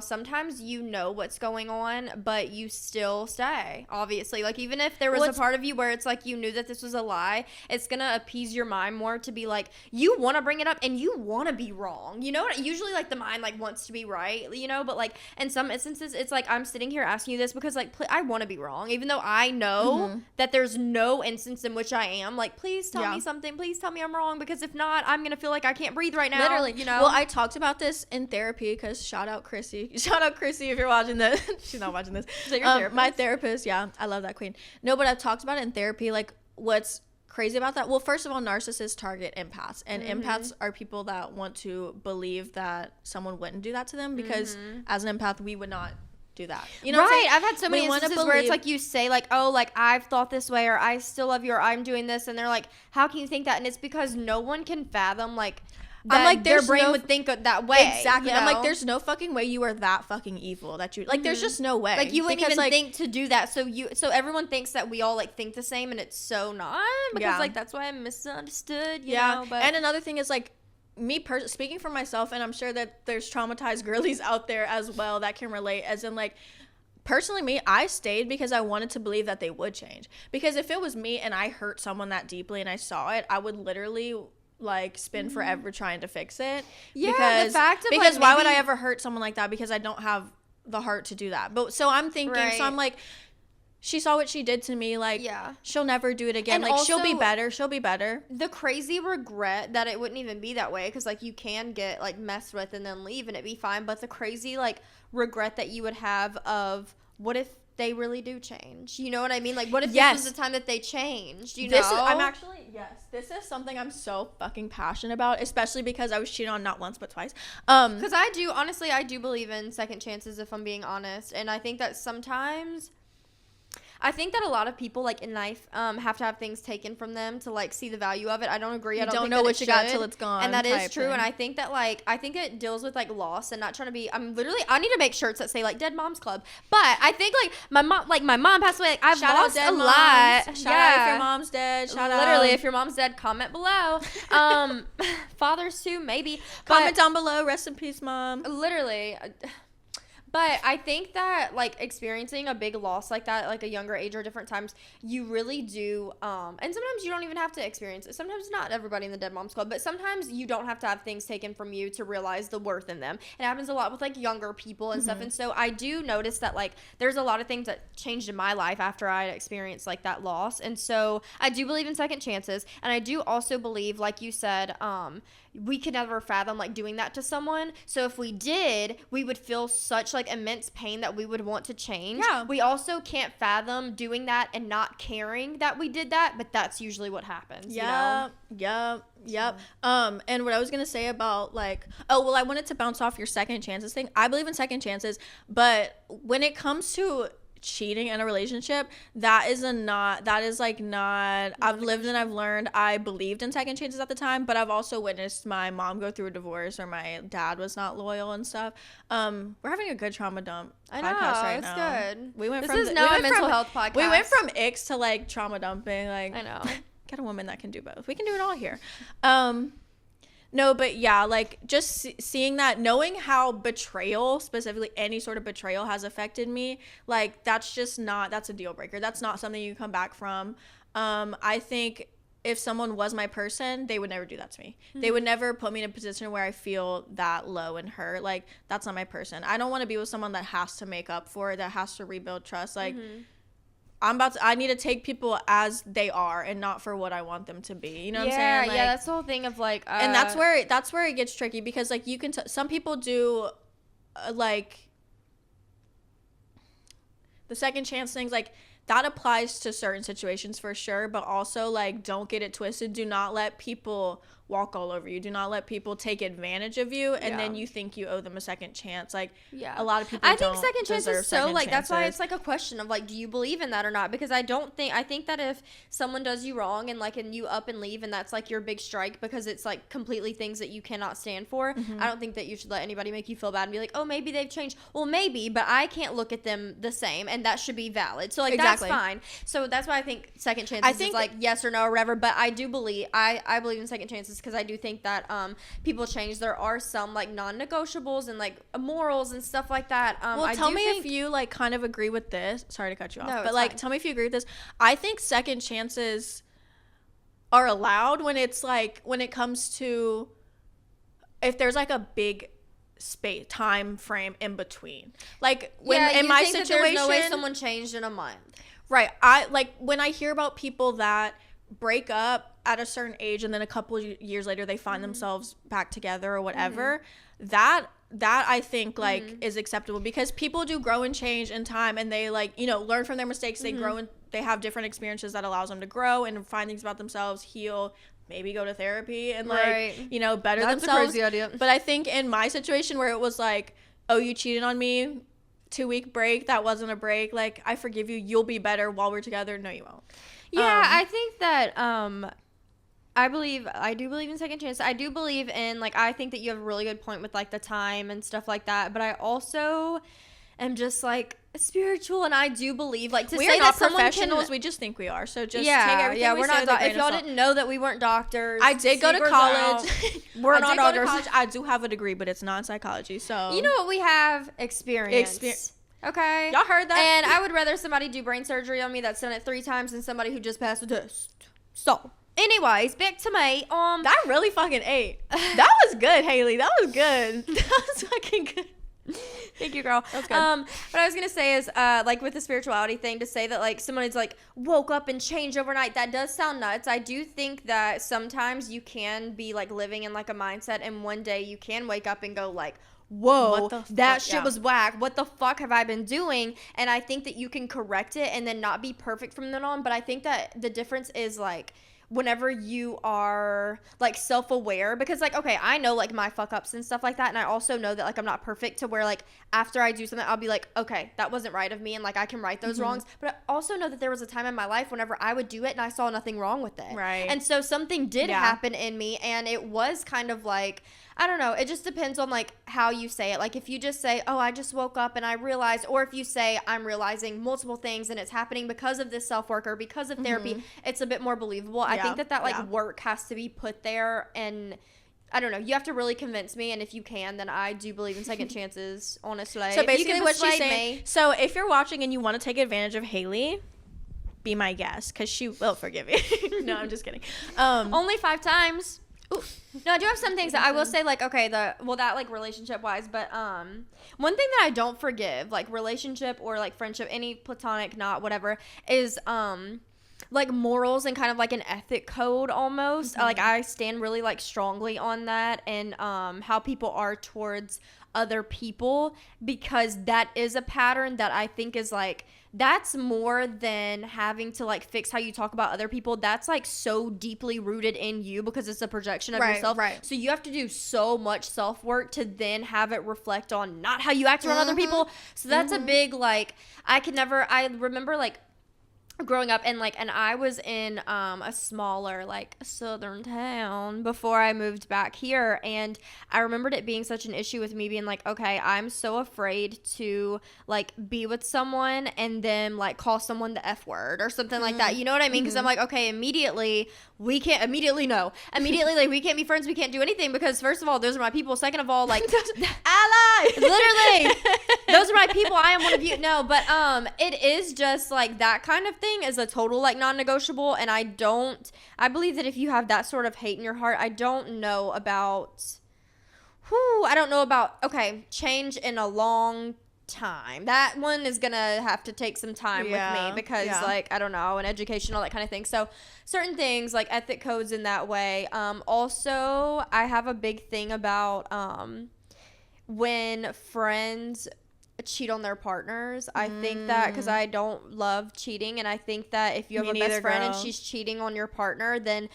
sometimes you know what's going on, but you still stay, obviously. Like, even if there was a part of you where it's like you knew that this was a lie, it's gonna appease your mind more to be like, you want to bring it up and you want to be wrong. You know what? Usually, like, the mind, like, wants to be right, you know? But, like, in some instances, it's like, I'm sitting here asking you this because, like, I want to be wrong. Even though I know that there's no instance in which I am. Like, please tell me something. Please tell me I'm wrong. Because if not, I'm gonna feel like I can't breathe right now. Literally. You know? Well, I talked about this in therapy because shout out Chrissy. Shout out Chrissy if you're watching this. She's not watching this. Is that your therapist? My therapist, yeah. I love that queen. No, but I've talked about it in therapy. Like, what's crazy about that? Well, first of all, narcissists target empaths. And empaths are people that want to believe that someone wouldn't do that to them because as an empath, we would not do that. You know right. I've had so many instances where it's like you say like, oh, like I've thought this way or I still love you or I'm doing this. And they're like, how can you think that? And it's because no one can fathom like that I'm like, their brain would think that way. Exactly. You know? I'm like, there's no fucking way you are that fucking evil that you like. There's just no way. Like you wouldn't even think to do that. So everyone thinks that we all like think the same, and it's so not because like that's why I'm misunderstood. You know? But and another thing is like me speaking for myself, and I'm sure that there's traumatized girlies out there as well that can relate. As in like. Personally, me, I stayed because I wanted to believe that they would change. Because if it was me and I hurt someone that deeply and I saw it, I would literally like spend forever trying to fix it. Yeah, because, the fact of because like, why would I ever hurt someone like that? Because I don't have the heart to do that. But so I'm thinking, so I'm like, she saw what she did to me. Like, she'll never do it again. And like, also, she'll be better. She'll be better. The crazy regret that it wouldn't even be that way. Because like you can get like messed with and then leave and it'd be fine. But the crazy like regret that you would have of what if they really do change? You know what I mean? Like, what if this was the time that they changed? You know? This is something I'm so fucking passionate about, especially because I was cheated on not once but twice. Because I do believe in second chances if I'm being honest. And I think that sometimes, I think that a lot of people like in life have to have things taken from them to like see the value of it. I don't agree. I don't think know what it you got should. till it's gone. And that is type true. thing. And I think that like I think it deals with like loss and not trying to be. I need to make shirts that say like Dead Moms Club. But I think like my mom passed away. Like, I've Shout lost out dead a moms. lot. Shout out if your mom's dead. Shout out. Literally, if your mom's dead, comment below. Fathers too, maybe. Comment down below. Rest in peace, mom. Literally. But I think that like experiencing a big loss like that, like a younger age or different times, you really do. And sometimes you don't even have to experience it. Sometimes not everybody in the Dead Moms Club, but sometimes you don't have to have things taken from you to realize the worth in them. It happens a lot with like younger people and stuff. And so I do notice that like there's a lot of things that changed in my life after I experienced like that loss. And so I do believe in second chances. And I do also believe, like you said, we could never fathom like doing that to someone. So if we did, we would feel such like immense pain that we would want to change. Yeah. We also can't fathom doing that and not caring that we did that, but that's usually what happens. Yep. And what I was gonna say about like, I wanted to bounce off your second chances thing. I believe in second chances, but when it comes to cheating in a relationship, I've lived and I've learned. I believed in second chances at the time, but I've also witnessed my mom go through a divorce or my dad was not loyal and stuff. We're having a good trauma dump I know, podcast right it's now. good. We went This from is now a mental health podcast. We went from icks to like trauma dumping. Like, I know. Get a woman that can do both. We can do it all here. No, but yeah, like just seeing that, knowing how betrayal, specifically any sort of betrayal, has affected me, like that's a deal breaker. That's not something you can come back from. I think if someone was my person, they would never do that to me. Mm-hmm. They would never put me in a position where I feel that low and hurt. Like, that's not my person. I don't want to be with someone that has to make up for it, that has to rebuild trust. Like, I need to take people as they are and not for what I want them to be. You know what I'm saying? Like, yeah, that's the whole thing of like, and that's where it gets tricky, because like you can some people do like the second chance things, like that applies to certain situations for sure, but also like don't get it twisted. Do not let people walk all over you. Do not let people take advantage of you and then you think you owe them a second chance. Like, a lot of people I think second chance is so like chances. That's why it's like a question of like, do you believe in that or not? Because I think that if someone does you wrong and you up and leave and that's like your big strike because it's like completely things that you cannot stand for, I don't think that you should let anybody make you feel bad and be like, oh, maybe they've changed. Well, maybe, but I can't look at them the same, and that should be valid. So like that's fine. So that's why I think second chances is like yes or no or whatever. But I do believe I believe in second chances because I do think that people change. There are some like non-negotiables and like morals and stuff like that. Well, tell me if you like kind of agree with this. Sorry to cut you off, No, but like tell me if you agree with this. I think second chances are allowed when it's like when it comes to if there's like a big space time frame in between. Like when in my situation, there's no way someone changed in a month. Right. I like when I hear about people that break up at a certain age and then a couple years later they find themselves back together or whatever, that I think like is acceptable, because people do grow and change in time, and they like, you know, learn from their mistakes. They grow and they have different experiences that allows them to grow and find things about themselves, heal, maybe go to therapy and like, you know, better themselves. That's a crazy idea. But I think in my situation where it was like, oh, you cheated on me, 2-week break, that wasn't a break, like I forgive you, you'll be better while we're together. No, you won't. I think that I do believe in second chance. I do believe in like, I think that you have a really good point with like the time and stuff like that, but I also am just like spiritual, and I do believe like we say are not that professionals, we just think we are, so just take everything we we're say not with a if y'all didn't know that we weren't doctors, I did go to college. We're not doctors. I do have a degree, but it's not in psychology, so you know what we have? Experience. Okay. Y'all heard that? And I would rather somebody do brain surgery on me that's done it 3 times than somebody who just passed a test. So, anyways, back to me. That really fucking ate. That was good, Haley. That was good. That was fucking good. Thank you, girl. That's good. What I was gonna say is, like with the spirituality thing, to say that like somebody's like woke up and changed overnight, that does sound nuts. I do think that sometimes you can be like living in like a mindset, and one day you can wake up and go like, whoa, that shit was whack. What the fuck have I been doing? And I think that you can correct it and then not be perfect from then on. But I think that the difference is like whenever you are like self-aware, because like, okay, I know like my fuck ups and stuff like that, and I also know that like I'm not perfect to where like after I do something I'll be like, okay, that wasn't right of me, and like I can right those wrongs. But I also know that there was a time in my life whenever I would do it and I saw nothing wrong with it, Right. and so something did happen in me, and it was kind of like, I don't know, it just depends on like how you say it. Like if you just say, oh, I just woke up and I realized, or if you say, I'm realizing multiple things and it's happening because of this self-work or because of therapy, it's a bit more believable. I think that like work has to be put there, and I don't know, you have to really convince me, and if you can, then I do believe in second chances, honestly. So basically what she's persuade saying, so if you're watching and you want to take advantage of Haley, be my guest, because she will forgive you. No, I'm just kidding. Only 5 times. Ooh. No, I do have some things that I will say, like, okay, that like relationship wise, but one thing that I don't forgive, like relationship or like friendship, any platonic, not whatever, is like morals and kind of like an ethic code almost. Like I stand really like strongly on that, and how people are towards other people, because that is a pattern that I think is like, that's more than having to like fix how you talk about other people. That's like so deeply rooted in you because it's a projection of yourself. Right. So you have to do so much self-work to then have it reflect on not how you act around other people. So that's a big, like, I remember like growing up, and I was in a smaller like southern town before I moved back here, and I remembered it being such an issue with me being like, okay, I'm so afraid to like be with someone and then like call someone the F word or something like that, you know what I mean? Because I'm like, okay, immediately like we can't be friends, we can't do anything, because first of all, those are my people, second of all, like allies, literally those are my people, I am one of you. No, but it is just like that kind of thing is a total like non-negotiable, and I believe that if you have that sort of hate in your heart, I don't know about okay, change in a long time. That one is gonna have to take some time with me, because like, I don't know, and education, all that kind of thing. So certain things like ethic codes in that way. Also, I have a big thing about when friends cheat on their partners. I think that, because I don't love cheating, and I think that if you have a best friend and she's cheating on your partner, then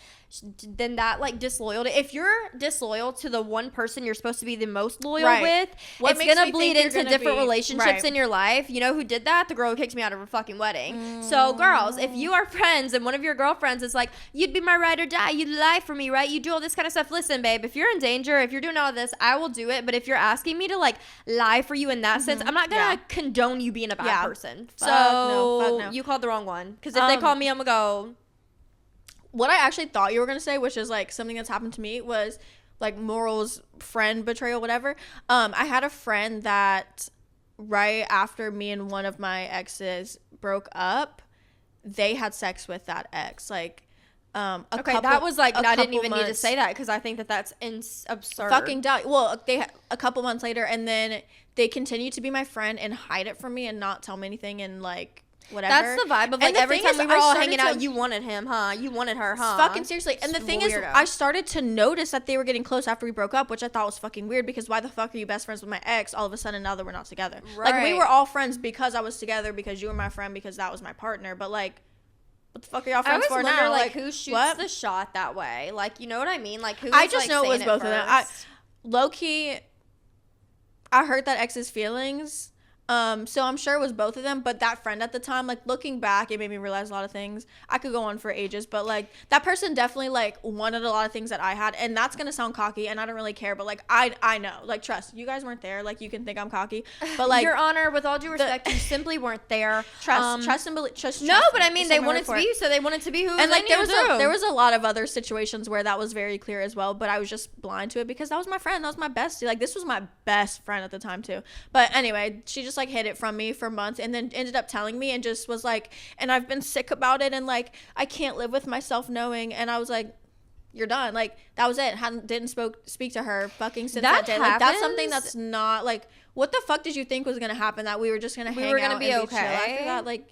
that like disloyalty, if you're disloyal to the one person you're supposed to be the most loyal with, it's gonna bleed into different relationships in your life. You know who did that? The girl who kicked me out of her fucking wedding. So girls, if you are friends and one of your girlfriends is like, you'd be my ride or die, you'd lie for me, right? You do all this kind of stuff. Listen, babe, if you're in danger, if you're doing all this, I will do it. But if you're asking me to like lie for you in that sense, I'm not gonna condone you being a bad person. Fuck no. You called the wrong one, because if they call me, I'm gonna go. What I actually thought you were going to say, which is like something that's happened to me, was like morals, friend betrayal, whatever. I had a friend that right after me and one of my exes broke up, they had sex with that ex. Like, that was like, I didn't even need to say that, because I think that that's absurd. Fucking doubt. Well, they a couple months later, and then they continued to be my friend and hide it from me and not tell me anything, and like, whatever. That's the vibe of like every time we were all hanging out, you wanted him, huh? You wanted her, huh? Fucking seriously. And the thing is, I started to notice that they were getting close after we broke up, which I thought was fucking weird, because why the fuck are you best friends with my ex all of a sudden now that we're not together? Right. Like, we were all friends because I was together, because you were my friend, because that was my partner. But like, what the fuck are y'all friends for now? Like, who shoots the shot that way? Like, you know what I mean? Like, who? I just know it was both of them. Low key, I hurt that ex's feelings. So I'm sure it was both of them, but that friend at the time, like, looking back, it made me realize a lot of things. I could go on for ages, but like, that person definitely like wanted a lot of things that I had, and that's gonna sound cocky, and I don't really care, but like, I know, like, trust, you guys weren't there, like, you can think I'm cocky, but like, Your Honor, with all due respect, you simply weren't there. Trust and believe. Trust. No, but I mean, they wanted to be, so they wanted to be who. And like, there was a lot of other situations where that was very clear as well, but I was just blind to it because that was my friend, that was my bestie, like, this was my best friend at the time too. But anyway, she just like hid it from me for months, and then ended up telling me, and just was like, and I've been sick about it, and like, I can't live with myself knowing. And I was like, you're done. Like, that was it. Didn't speak to her fucking since that day. Like, that's something that's not like, what the fuck did you think was gonna happen, that we were just gonna hang out, we were gonna be okay after that? Like,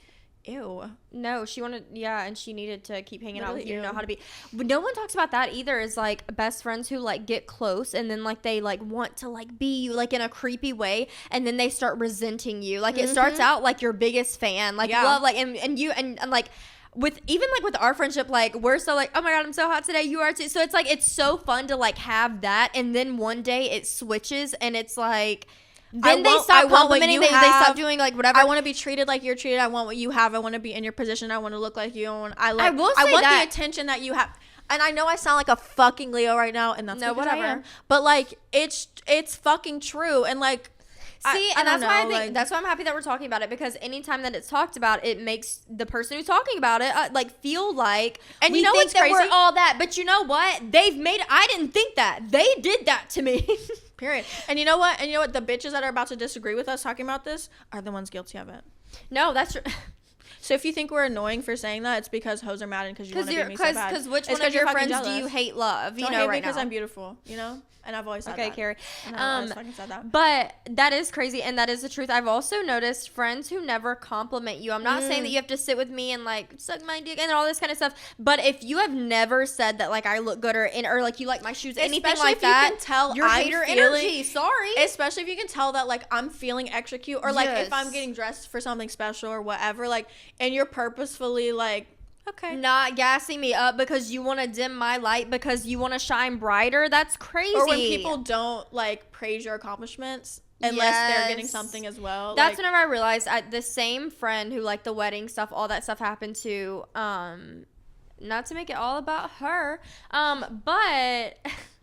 ew. No, she wanted, and she needed to keep hanging out with you, know how to be. But no one talks about that either, is like best friends who like get close, and then like they like want to like be you, like in a creepy way, and then they start resenting you. Like, it starts out like your biggest fan, like love, like, and you and like, with even like with our friendship, like we're so like, oh my god, I'm so hot today, you are too. So it's like it's so fun to like have that, and then one day it switches and it's like then they stop complimenting, they stop doing like whatever. I want to be treated like you're treated. I want what you have. I want to be in your position. I want to look like you. I want the attention that you have. And I know I sound like a fucking Leo right now, and that's because I am. But like it's fucking true, and like see, and that's why I think that's why I'm happy that we're talking about it, because anytime that it's talked about, it makes the person who's talking about it like feel like, and you know what's crazy? We're all that, but you know what? I didn't think that. They did that to me. Period. And you know what? The bitches that are about to disagree with us talking about this are the ones guilty of it. No, that's true. So if you think we're annoying for saying that, it's because hoes are mad and because you want to be me so bad. Because which one of your friends do you hate love? You know, right now. Because I'm beautiful, you know? And I've always said that. Okay, Carrie. And I've always fucking said that. But that is crazy, and that is the truth. I've also noticed friends who never compliment you. I'm not saying that you have to sit with me and like suck my dick and all this kind of stuff. But if you have never said that like I look good or like you like my shoes, anything like that, you can tell your hater energy. Sorry. Especially if you can tell that like I'm feeling extra cute, or like if I'm getting dressed for something special or whatever, like, and you're purposefully like, okay, not gassing me up because you want to dim my light because you want to shine brighter. That's crazy. Or when people don't like praise your accomplishments unless they're getting something as well. That's whenever I realized the same friend who like the wedding stuff, all that stuff happened to, not to make it all about her, but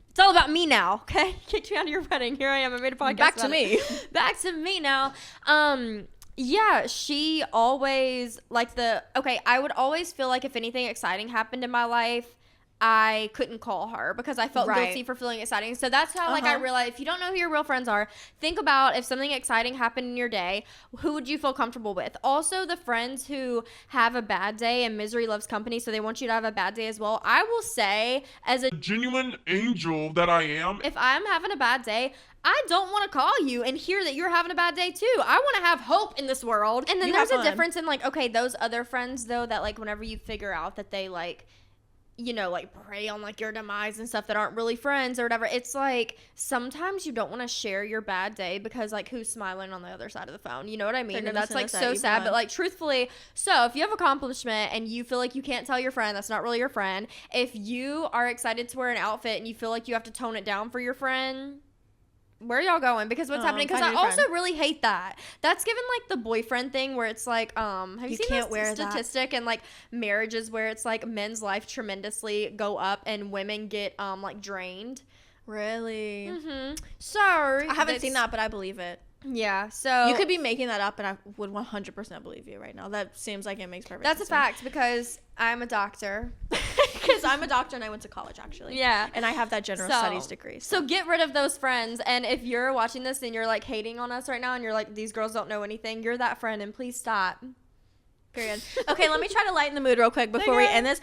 it's all about me now. Okay, kicked me out of your wedding. Here I am. I made a podcast. Back to me. Back to me now. Yeah, she always I would always feel like if anything exciting happened in my life, I couldn't call her because I felt guilty for feeling exciting. So that's how like I realized, if you don't know who your real friends are, think about if something exciting happened in your day, who would you feel comfortable with? Also, the friends who have a bad day, and misery loves company, so they want you to have a bad day as well. I will say, as a genuine angel that I am, if I'm having a bad day, I don't want to call you and hear that you're having a bad day too. I want to have hope in this world. And then there's a difference in like, okay, those other friends though, that like whenever you figure out that they like, you know, like prey on like your demise and stuff that aren't really friends or whatever, it's like sometimes you don't want to share your bad day because like who's smiling on the other side of the phone, you know what I mean? And that's like so sad. But like truthfully, so if you have an accomplishment and you feel like you can't tell your friend, that's not really your friend. If you are excited to wear an outfit and you feel like you have to tone it down for your friend, where are y'all going? Because what's happening? Because I also really hate that. That's given like the boyfriend thing where it's like, have you seen this statistic and like marriages where it's like men's life tremendously go up and women get like drained? Really? Mm-hmm. Sorry, I haven't seen that, but I believe it. Yeah, so you could be making that up, and I would 100% believe you right now. That seems like it makes perfect sense. That's a fact because I'm a doctor. Because I'm a doctor and I went to college, actually. Yeah. And I have that general studies degree. So get rid of those friends. And if you're watching this and you're like hating on us right now and you're like, these girls don't know anything, you're that friend, and please stop. Period. Okay, let me try to lighten the mood real quick before we end this.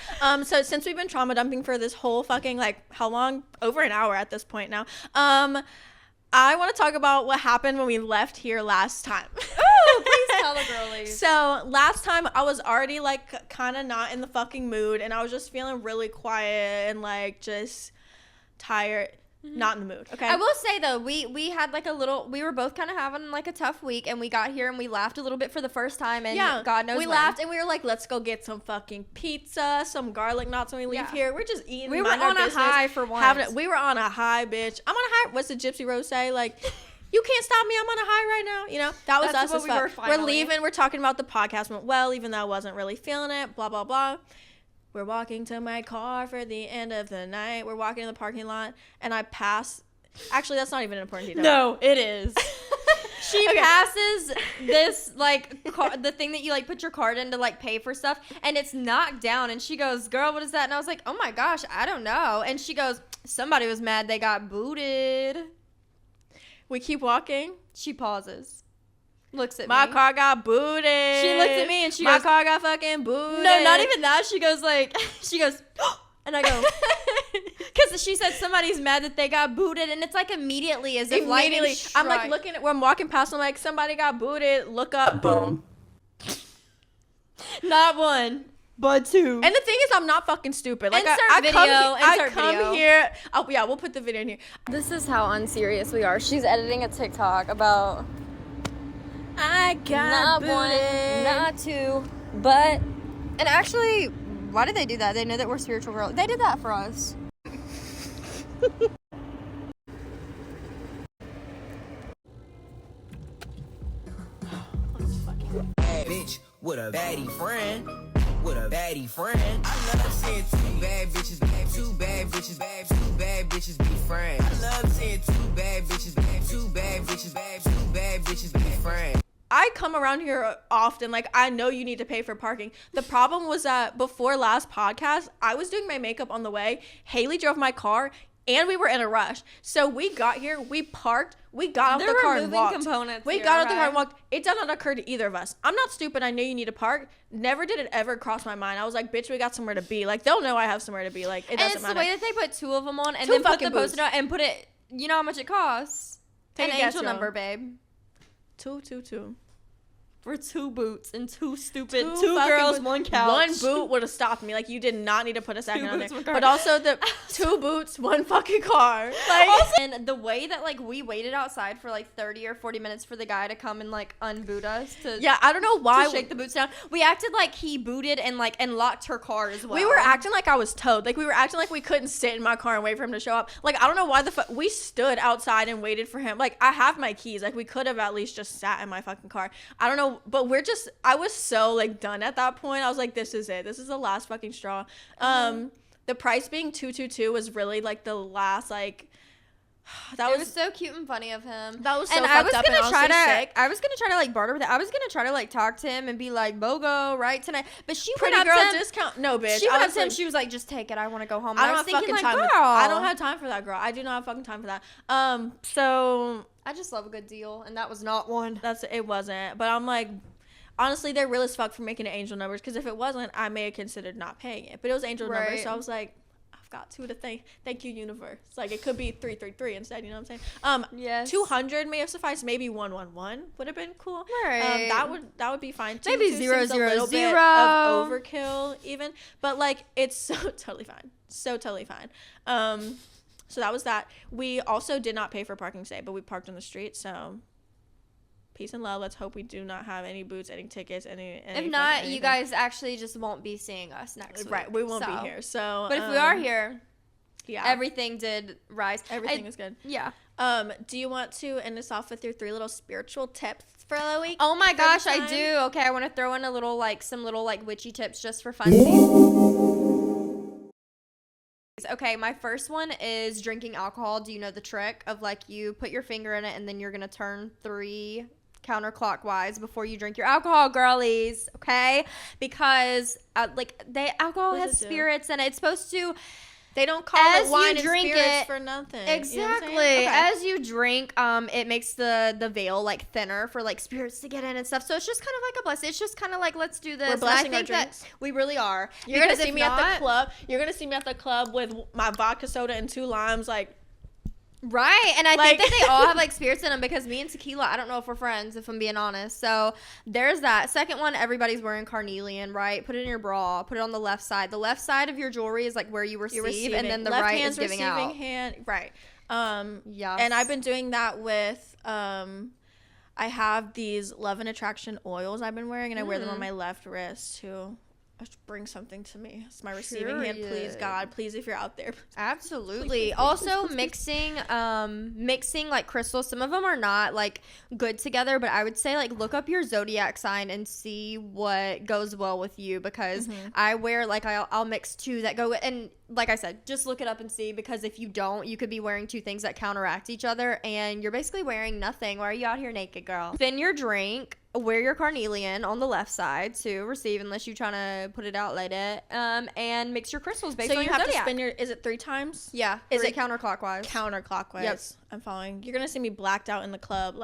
So since we've been trauma dumping for this whole fucking, like, how long? Over an hour at this point now. I want to talk about what happened when we left here last time. Ooh, please tell the girlies. So last time I was already like kind of not in the fucking mood, and I was just feeling really quiet and like just tired. Not in the mood. Okay. I will say though, we had like we were both kind of having like a tough week, and we got here and we laughed a little bit for the first time, and God knows we laughed and we were like, let's go get some fucking pizza, some garlic knots when we leave here. We're just eating. We were on a high for once. We were on a high, bitch. I'm on a high. What's the Gypsy Rose say? Like, you can't stop me. I'm on a high right now. You know, that was us. We're leaving. We're talking about the podcast went well, even though I wasn't really feeling it. Blah blah blah. We're walking to my car for the end of the night. We're walking in the parking lot, and I pass. Actually, that's not even an important detail. No, it is. She passes this, like, the thing that you, like, put your card in to, like, pay for stuff, and it's knocked down, and she goes, girl, what is that? And I was like, oh, my gosh, I don't know. And she goes, somebody was mad they got booted. We keep walking. She pauses. Looks at me. My car got booted. She looks at me, and she goes, my car got fucking booted. No, not even that. She goes, and I go, because she said somebody's mad that they got booted, and it's like immediately as if lightning strike. I'm like looking at where I'm walking past, I'm like, somebody got booted, look up, boom. Not one, but two. And the thing is, I'm not fucking stupid. Like, I come here. Oh, yeah, we'll put the video in here. This is how unserious we are. She's editing a TikTok about I got not booted. one, not two, but And actually, why did they do that? They know that we're spiritual girls. They did that for us. Bad bitch with a baddie friend. With a baddie friend. I love seeing two bad bitches be friends. I love seeing two bad bitches be friends. I come around here often. Like, I know you need to pay for parking. The problem was that before last podcast, I was doing my makeup on the way. Haley drove my car, and we were in a rush. So we got here, we parked, we got out the car and walked. Components we here, got out the okay? car and walked. It did not occur to either of us. I'm not stupid. I know you need to park. Never did it ever cross my mind. I was like, bitch, we got somewhere to be. Like, they'll know I have somewhere to be. Like, it doesn't matter. And it's the way that they put two of them on and Two then put fucking the post-it boots. note and put it, you know how much it costs? Take An a guess, angel y'all. number, babe. 222. For 2 boots and 2 stupid, Two 2 fucking girls, boots. 1 couch. One boot would have stopped me. Like, you did not need to put a second Two on boots, there. one car. But also the 2 boots, 1 fucking car. Like, And the way that, like, we waited outside for, like, 30 or 40 minutes for the guy to come and, like, unboot us to, yeah, I don't know why. to shake the boots down. We acted like he booted and, like, and locked her car as well. We were acting like I was towed. Like, we were acting like we couldn't sit in my car and wait for him to show up. Like, I don't know why the fuck. We stood outside and waited for him. Like, I have my keys. Like, we could have at least just sat in my fucking car. I don't know. But I was so, like, done at that point. I was like, this is it. This is the last fucking straw. The price being $222 was really, like, the last, like, It was so cute and funny of him. That was so and fucked I was up gonna and try honestly to, sick. I was gonna try to like barter with it. I was gonna try to like talk to him and be like, BOGO, right tonight. But she Pretty went girl up to him. discount. No, bitch. She I went up was to him. like, She was like, just take it. I want to go home. And I don't was have thinking, fucking like, time. girl. I don't have time for that, girl. I do not have fucking time for that. So I just love a good deal, and that was not one. it wasn't. But I'm like, honestly, they're real as fuck for making it angel numbers. Because if it wasn't, I may have considered not paying it. But it was angel numbers, Right. so I was like, I've got 2 to thank you, universe. Like, it could be 333 instead. You know what I'm saying? Yes. 200 may have sufficed. Maybe 111 would have been cool. Right. That would be fine. Maybe 2 000. seems a little bit of overkill even, but like it's so totally fine. So totally fine. So that was that. We also did not pay for parking today, but we parked on the street. So peace and love. Let's hope we do not have any boots, any tickets, any If not, you guys actually just won't be seeing us next week. Right, we won't be here. So, But if we are here, yeah, everything did rise. everything is good. Yeah. Do you want to end us off with your 3 little spiritual tips for the week? Oh my for gosh, the I time? do. Okay, I want to throw in a little some little witchy tips just for fun. Okay, my first one is drinking alcohol. Do you know the trick of you put your finger in it and then you're gonna turn 3 counterclockwise before you drink your alcohol, girlies? Okay, because alcohol What has does it do? spirits and it's supposed to. They don't call As it wine you and drink spirits it- for nothing. Exactly. You know what I'm saying? Okay. As you drink, it makes the veil thinner for spirits to get in and stuff. So it's just kind of like a blessing. It's just kind of let's do this. We're And blessing I our think that drinks. we really are. You're gonna Because see if me at the not- club. You're gonna see me at the club with my vodka soda and 2 limes. Right, and I think Like- that they all have spirits in them because me and Tequila, I don't know if we're friends, if I'm being honest. So there's that. Second one, everybody's wearing carnelian, right? Put it in your bra. Put it on the left side. The left side of your jewelry is where you receive, You're receiving, and then the left right hand's is giving receiving out. hand. Right. Yes. And I've been doing that with I have these love and attraction oils I've been wearing, and I wear them on my left wrist to bring something to me. It's my receiving hand. Please, Period. God, please, if you're out there. Absolutely. Also, mixing crystals. Some of them are not good together, but I would say look up your zodiac sign and see what goes well with you, because I wear I'll mix 2 that go, and like I said, just look it up and see, because if you don't, you could be wearing 2 things that counteract each other and you're basically wearing nothing. Why are you out here naked, girl? Spin your drink. Wear your carnelian on the left side to receive, unless you're trying to put it out like that. And mix your crystals based So on you your have zodiac. to spin is it 3 times? Yeah. Is Is it it counterclockwise? Counterclockwise. Yep. I'm following. You're gonna see me blacked out in the club,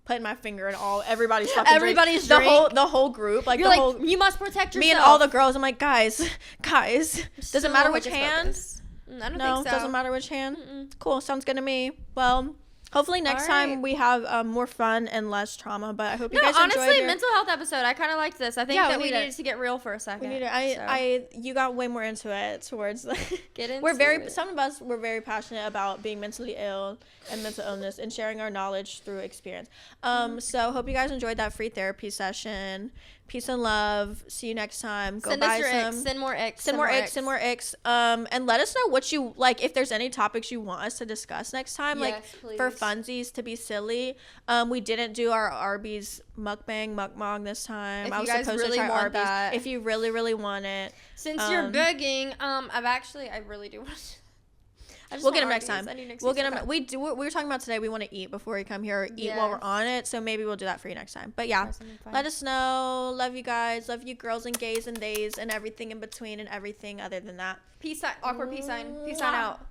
putting my finger in everybody's fucking Everybody's drink. drink. The whole group, You're the whole. you must protect yourself. Me and all the girls. I'm like, guys, does it Still matter which hocus hand? pocus. I don't No, think so. doesn't matter which hand. Cool, sounds good to me. Well, Hopefully next All time right. we have more fun and less trauma. But I hope you No, guys honestly, enjoyed your... mental health episode. I kind of liked this. I think Yeah, that we we need needed it. to get real for a second. We need to, you got way more into it towards Get into we're very it. some of us were very passionate about being mentally ill and mental illness and sharing our knowledge through experience. So hope you guys enjoyed that free therapy session. Peace and love. See you next time. Go Send buy us your some. icks. Send more icks. Send more icks. Send more icks. And let us know what you like. If there's any topics you want us to discuss next time, Yes, for please. funsies to be silly. We didn't do our Arby's mukbang this time. If I you was guys supposed really to try want Arby's. that. If you really, really want it, Since you're begging, I really do want. we'll get them next time. We'll get them. Okay. We were talking about today. We want to eat before we come here, or eat while we're Yes. on it. So maybe we'll do that for you next time. But yeah, let us know. Love you guys. Love you girls and gays and theys and everything in between and everything other than that. Peace sign. Awkward peace sign. Peace sign out.